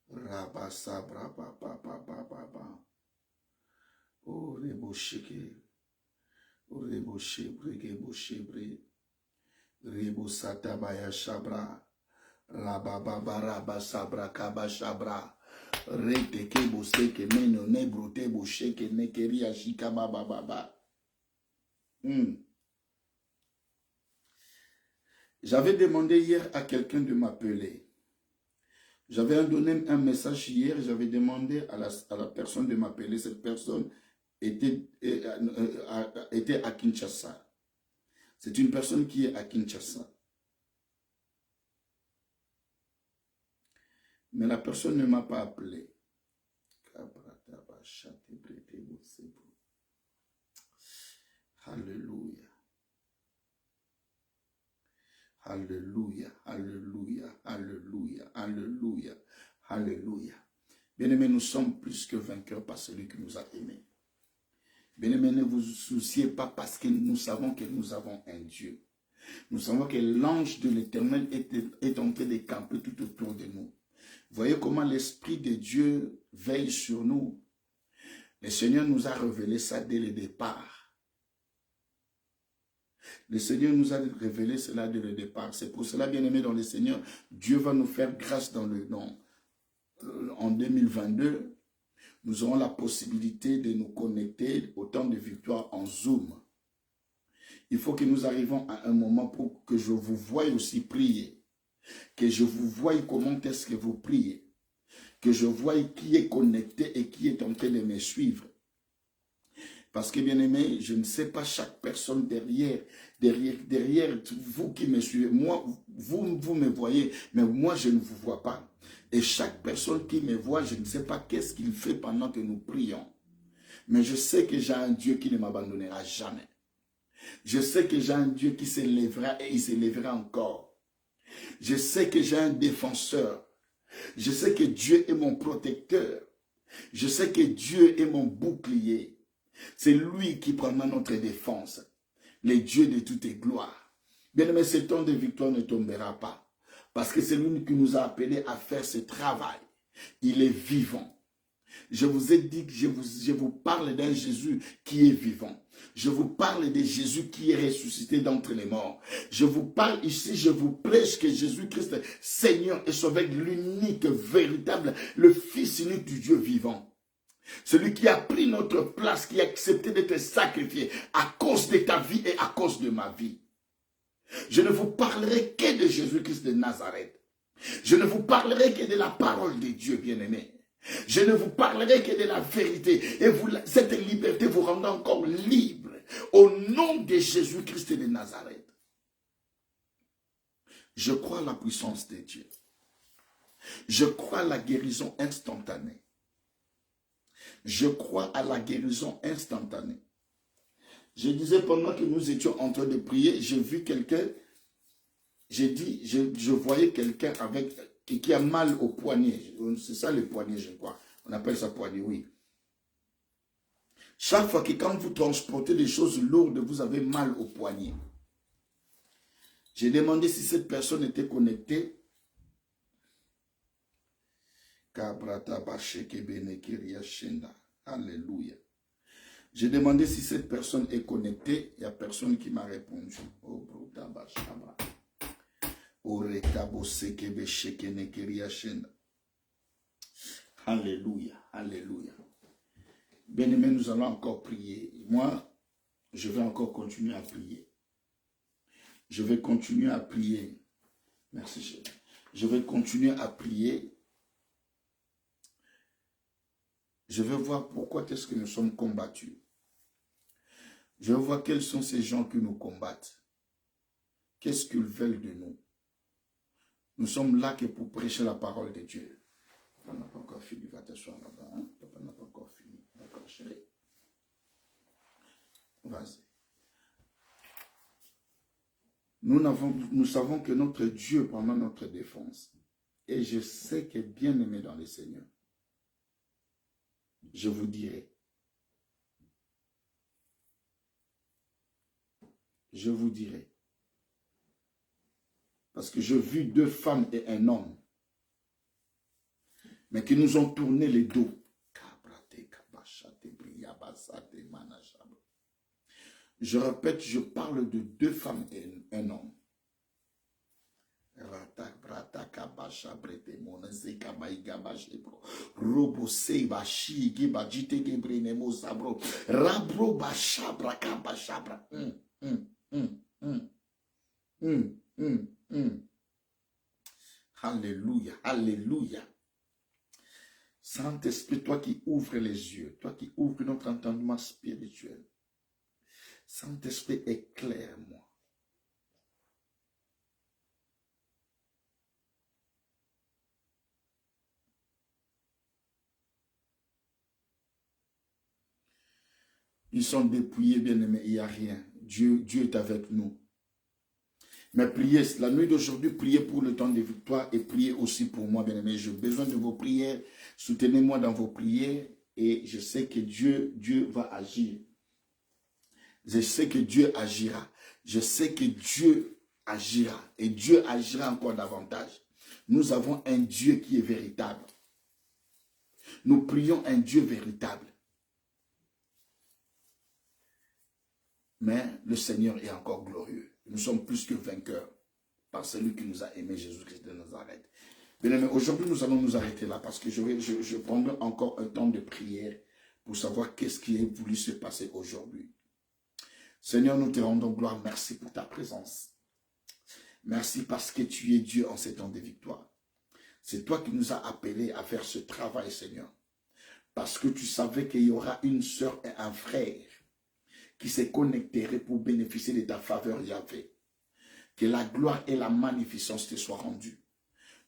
Rabasa braba baba baba. Oh rebo sheke. Rebo shebre gebo shebre. Rebo satabaya shabra. Rababa raba sabra kaba shabra. Rete kebo seke meno nebro tebo sheke nekiria shika baba baba. J'avais demandé hier à quelqu'un de m'appeler. J'avais donné un message hier, j'avais demandé à la personne de m'appeler. Cette personne était à Kinshasa. C'est une personne qui est à Kinshasa. Mais la personne ne m'a pas appelé. Alléluia. Alléluia, alléluia, alléluia, alléluia, alléluia. Bien-aimés, nous sommes plus que vainqueurs par celui qui nous a aimés. Bien-aimés, ne vous souciez pas parce que nous savons que nous avons un Dieu. Nous savons que l'ange de l'Éternel est en train de camper tout autour de nous. Voyez comment l'Esprit de Dieu veille sur nous. Le Seigneur nous a révélé ça dès le départ. Le Seigneur nous a révélé cela dès le départ. C'est pour cela, bien-aimés dans le Seigneur, Dieu va nous faire grâce en 2022. Nous aurons la possibilité de nous connecter au temps de victoire en Zoom. Il faut que nous arrivions à un moment pour que je vous voie aussi prier. Que je vous voie comment est-ce que vous priez. Que je voie qui est connecté et qui est en train de me suivre. Parce que, bien aimé, je ne sais pas chaque personne derrière vous qui me suivez. Moi, vous me voyez, mais moi, je ne vous vois pas. Et chaque personne qui me voit, je ne sais pas qu'est-ce qu'il fait pendant que nous prions. Mais je sais que j'ai un Dieu qui ne m'abandonnera jamais. Je sais que j'ai un Dieu qui s'élèvera et il s'élèvera encore. Je sais que j'ai un défenseur. Je sais que Dieu est mon protecteur. Je sais que Dieu est mon bouclier. C'est lui qui prendra notre défense. Le Dieu de toutes gloires. Bien aimé, ce temps de victoire ne tombera pas. Parce que c'est lui qui nous a appelés à faire ce travail. Il est vivant. Je vous ai dit que je vous parle d'un Jésus qui est vivant. Je vous parle de Jésus qui est ressuscité d'entre les morts. Je vous parle ici, je vous prêche que Jésus-Christ, Seigneur et Sauveur, l'unique, véritable, le Fils unique du Dieu vivant. Celui qui a pris notre place, qui a accepté d'être sacrifié à cause de ta vie et à cause de ma vie. Je ne vous parlerai que de Jésus-Christ de Nazareth. Je ne vous parlerai que de la parole de Dieu, bien-aimé. Je ne vous parlerai que de la vérité. Et cette liberté vous rendra encore libre. Au nom de Jésus-Christ de Nazareth. Je crois à la puissance de Dieu. Je crois à la guérison instantanée. Je crois à la guérison instantanée. Je disais, pendant que nous étions en train de prier, j'ai vu quelqu'un, j'ai dit, je voyais quelqu'un avec qui a mal au poignet. C'est ça le poignet, je crois. On appelle ça poignet, oui. Chaque fois que quand vous transportez des choses lourdes, vous avez mal au poignet. J'ai demandé si cette personne était connectée. Alléluia. J'ai demandé si cette personne est connectée. Il n'y a personne qui m'a répondu. Alléluia. Alléluia. Bien-aimés, nous allons encore prier. Moi, je vais encore continuer à prier. Je vais continuer à prier. Merci, chérie. Je vais continuer à prier. Je vais voir pourquoi est-ce que nous sommes combattus. Je vais voir quels sont ces gens qui nous combattent. Qu'est-ce qu'ils veulent de nous. Nous sommes là que pour prêcher la parole de Dieu. Papa n'a pas encore fini. Va t'asseoir là-bas. Hein? Papa n'a pas encore fini. D'accord, chérie. Vas-y. Nous savons que notre Dieu pendant notre défense. Et je sais qu'il est bien aimé dans le Seigneur. Je vous dirai. Je vous dirai. Parce que j'ai vu 2 femmes et un homme. Mais qui nous ont tourné les dos. Je répète, je parle de 2 femmes et un homme. Alléluia, alléluia. Saint-Esprit, toi qui ouvres les yeux, toi qui ouvres notre entendement spirituel. Saint-Esprit, éclaire-moi. Ils sont dépouillés, bien-aimés, il n'y a rien. Dieu est avec nous. Mais priez, la nuit d'aujourd'hui, priez pour le temps de victoire et priez aussi pour moi, bien-aimés. J'ai besoin de vos prières. Soutenez-moi dans vos prières et je sais que Dieu va agir. Je sais que Dieu agira. Je sais que Dieu agira. Et Dieu agira encore davantage. Nous avons un Dieu qui est véritable. Nous prions un Dieu véritable. Mais le Seigneur est encore glorieux. Nous sommes plus que vainqueurs par celui qui nous a aimés, Jésus-Christ de Nazareth. Bien-aimés, aujourd'hui, nous allons nous arrêter là parce que je prendrai encore un temps de prière pour savoir qu'est-ce qui est voulu se passer aujourd'hui. Seigneur, nous te rendons gloire. Merci pour ta présence. Merci parce que tu es Dieu en ces temps de victoire. C'est toi qui nous as appelés à faire ce travail, Seigneur. Parce que tu savais qu'il y aura une sœur et un frère qui se connecteraient pour bénéficier de ta faveur, Yahvé. Que la gloire et la magnificence te soient rendues.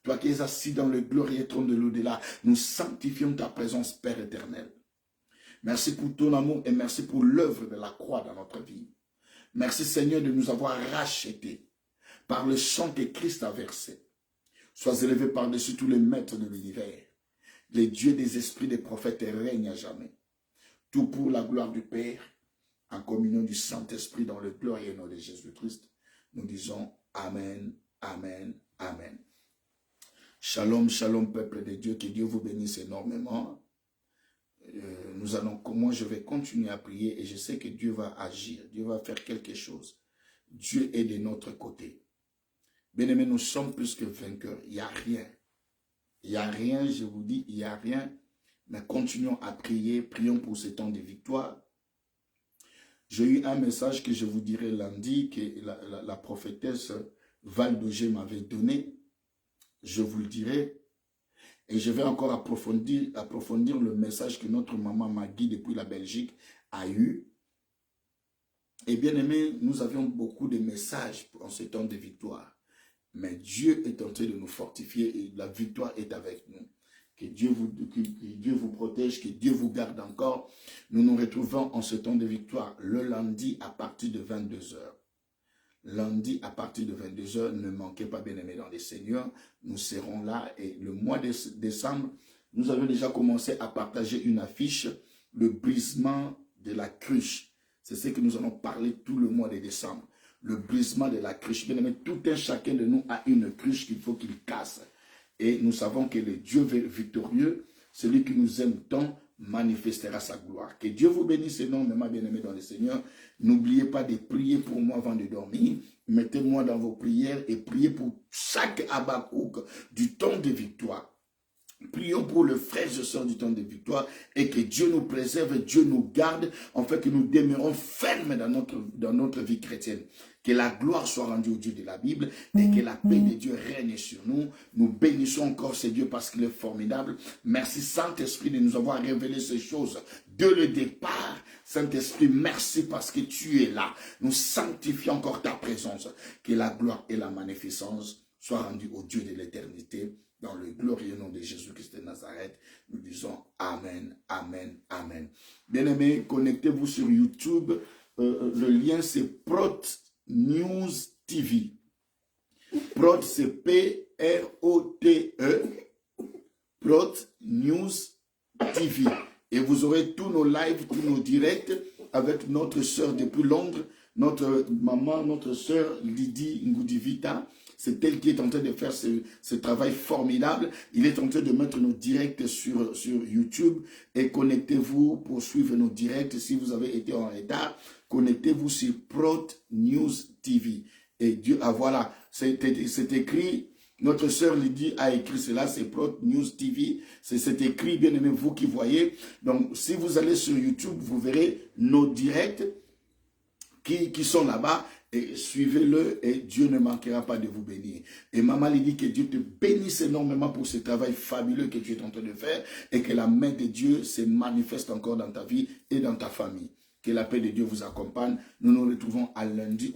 Toi qui es assis dans le glorieux trône de l'au-delà, nous sanctifions ta présence, Père éternel. Merci pour ton amour et merci pour l'œuvre de la croix dans notre vie. Merci Seigneur de nous avoir rachetés par le sang que Christ a versé. Sois élevé par-dessus tous les maîtres de l'univers. Les dieux des esprits des prophètes règnent à jamais. Tout pour la gloire du Père, en communion du Saint-Esprit dans le glorieux nom de Jésus-Christ. Nous disons Amen, Amen, Amen. Shalom, shalom, peuple de Dieu, que Dieu vous bénisse énormément. Moi je vais continuer à prier et je sais que Dieu va agir, Dieu va faire quelque chose. Dieu est de notre côté. Bien-aimés, nous sommes plus que vainqueurs, il n'y a rien. Il n'y a rien, je vous dis, il n'y a rien. Mais continuons à prier, prions pour ce temps de victoire. J'ai eu un message que je vous dirai lundi, que la prophétesse Valdogé m'avait donné. Je vous le dirai. Et je vais encore approfondir le message que notre maman Maggie depuis la Belgique a eu. Et bien aimé, nous avions beaucoup de messages en ce temps de victoire. Mais Dieu est en train de nous fortifier et la victoire est avec nous. Que Dieu vous protège, que Dieu vous garde encore. Nous nous retrouvons en ce temps de victoire le lundi à partir de 22h. Lundi à partir de 22h, ne manquez pas, bien-aimés dans les Seigneurs. Nous serons là et le mois de décembre, nous avons déjà commencé à partager une affiche, le brisement de la cruche. C'est ce que nous allons parler tout le mois de décembre. Le brisement de la cruche. Bien-aimés, tout un chacun de nous a une cruche qu'il faut qu'il casse. Et nous savons que le Dieu victorieux, celui qui nous aime tant, manifestera sa gloire. Que Dieu vous bénisse énormément, bien-aimés dans le Seigneur. N'oubliez pas de prier pour moi avant de dormir. Mettez-moi dans vos prières et priez pour chaque Habakkuk du temps de victoire. Prions pour le frère et sœur du temps de victoire et que Dieu nous préserve, Dieu nous garde, en fait que nous demeurons fermes dans notre vie chrétienne. Que la gloire soit rendue au Dieu de la Bible et que la paix de Dieu règne sur nous. Nous bénissons encore ce Dieu parce qu'il est formidable. Merci Saint-Esprit de nous avoir révélé ces choses dès le départ. Saint-Esprit, merci parce que tu es là. Nous sanctifions encore ta présence. Que la gloire et la magnificence soient rendues au Dieu de l'éternité. Dans le glorieux nom de Jésus-Christ de Nazareth, nous disons Amen, Amen, Amen. Bien-aimés, connectez-vous sur YouTube. Le lien, c'est Prot News TV. Prot, c'est P-R-O-T-E. Prot News TV. Et vous aurez tous nos lives, tous nos directs avec notre sœur depuis Londres, notre maman, notre sœur Lydie Ngoudivita. C'est elle qui est en train de faire ce travail formidable. Il est en train de mettre nos directs sur YouTube. Et connectez-vous pour suivre nos directs. Si vous avez été en retard, connectez-vous sur Prot News TV. Et Dieu, voilà, c'est écrit, notre sœur Lydie a écrit cela, c'est Prot News TV. C'est écrit, bien aimé, vous qui voyez. Donc, si vous allez sur YouTube, vous verrez nos directs qui sont là-bas. Et suivez-le et Dieu ne manquera pas de vous bénir. Et maman lui dit que Dieu te bénisse énormément pour ce travail fabuleux que tu es en train de faire et que la main de Dieu se manifeste encore dans ta vie et dans ta famille. Que la paix de Dieu vous accompagne. Nous nous retrouvons à lundi.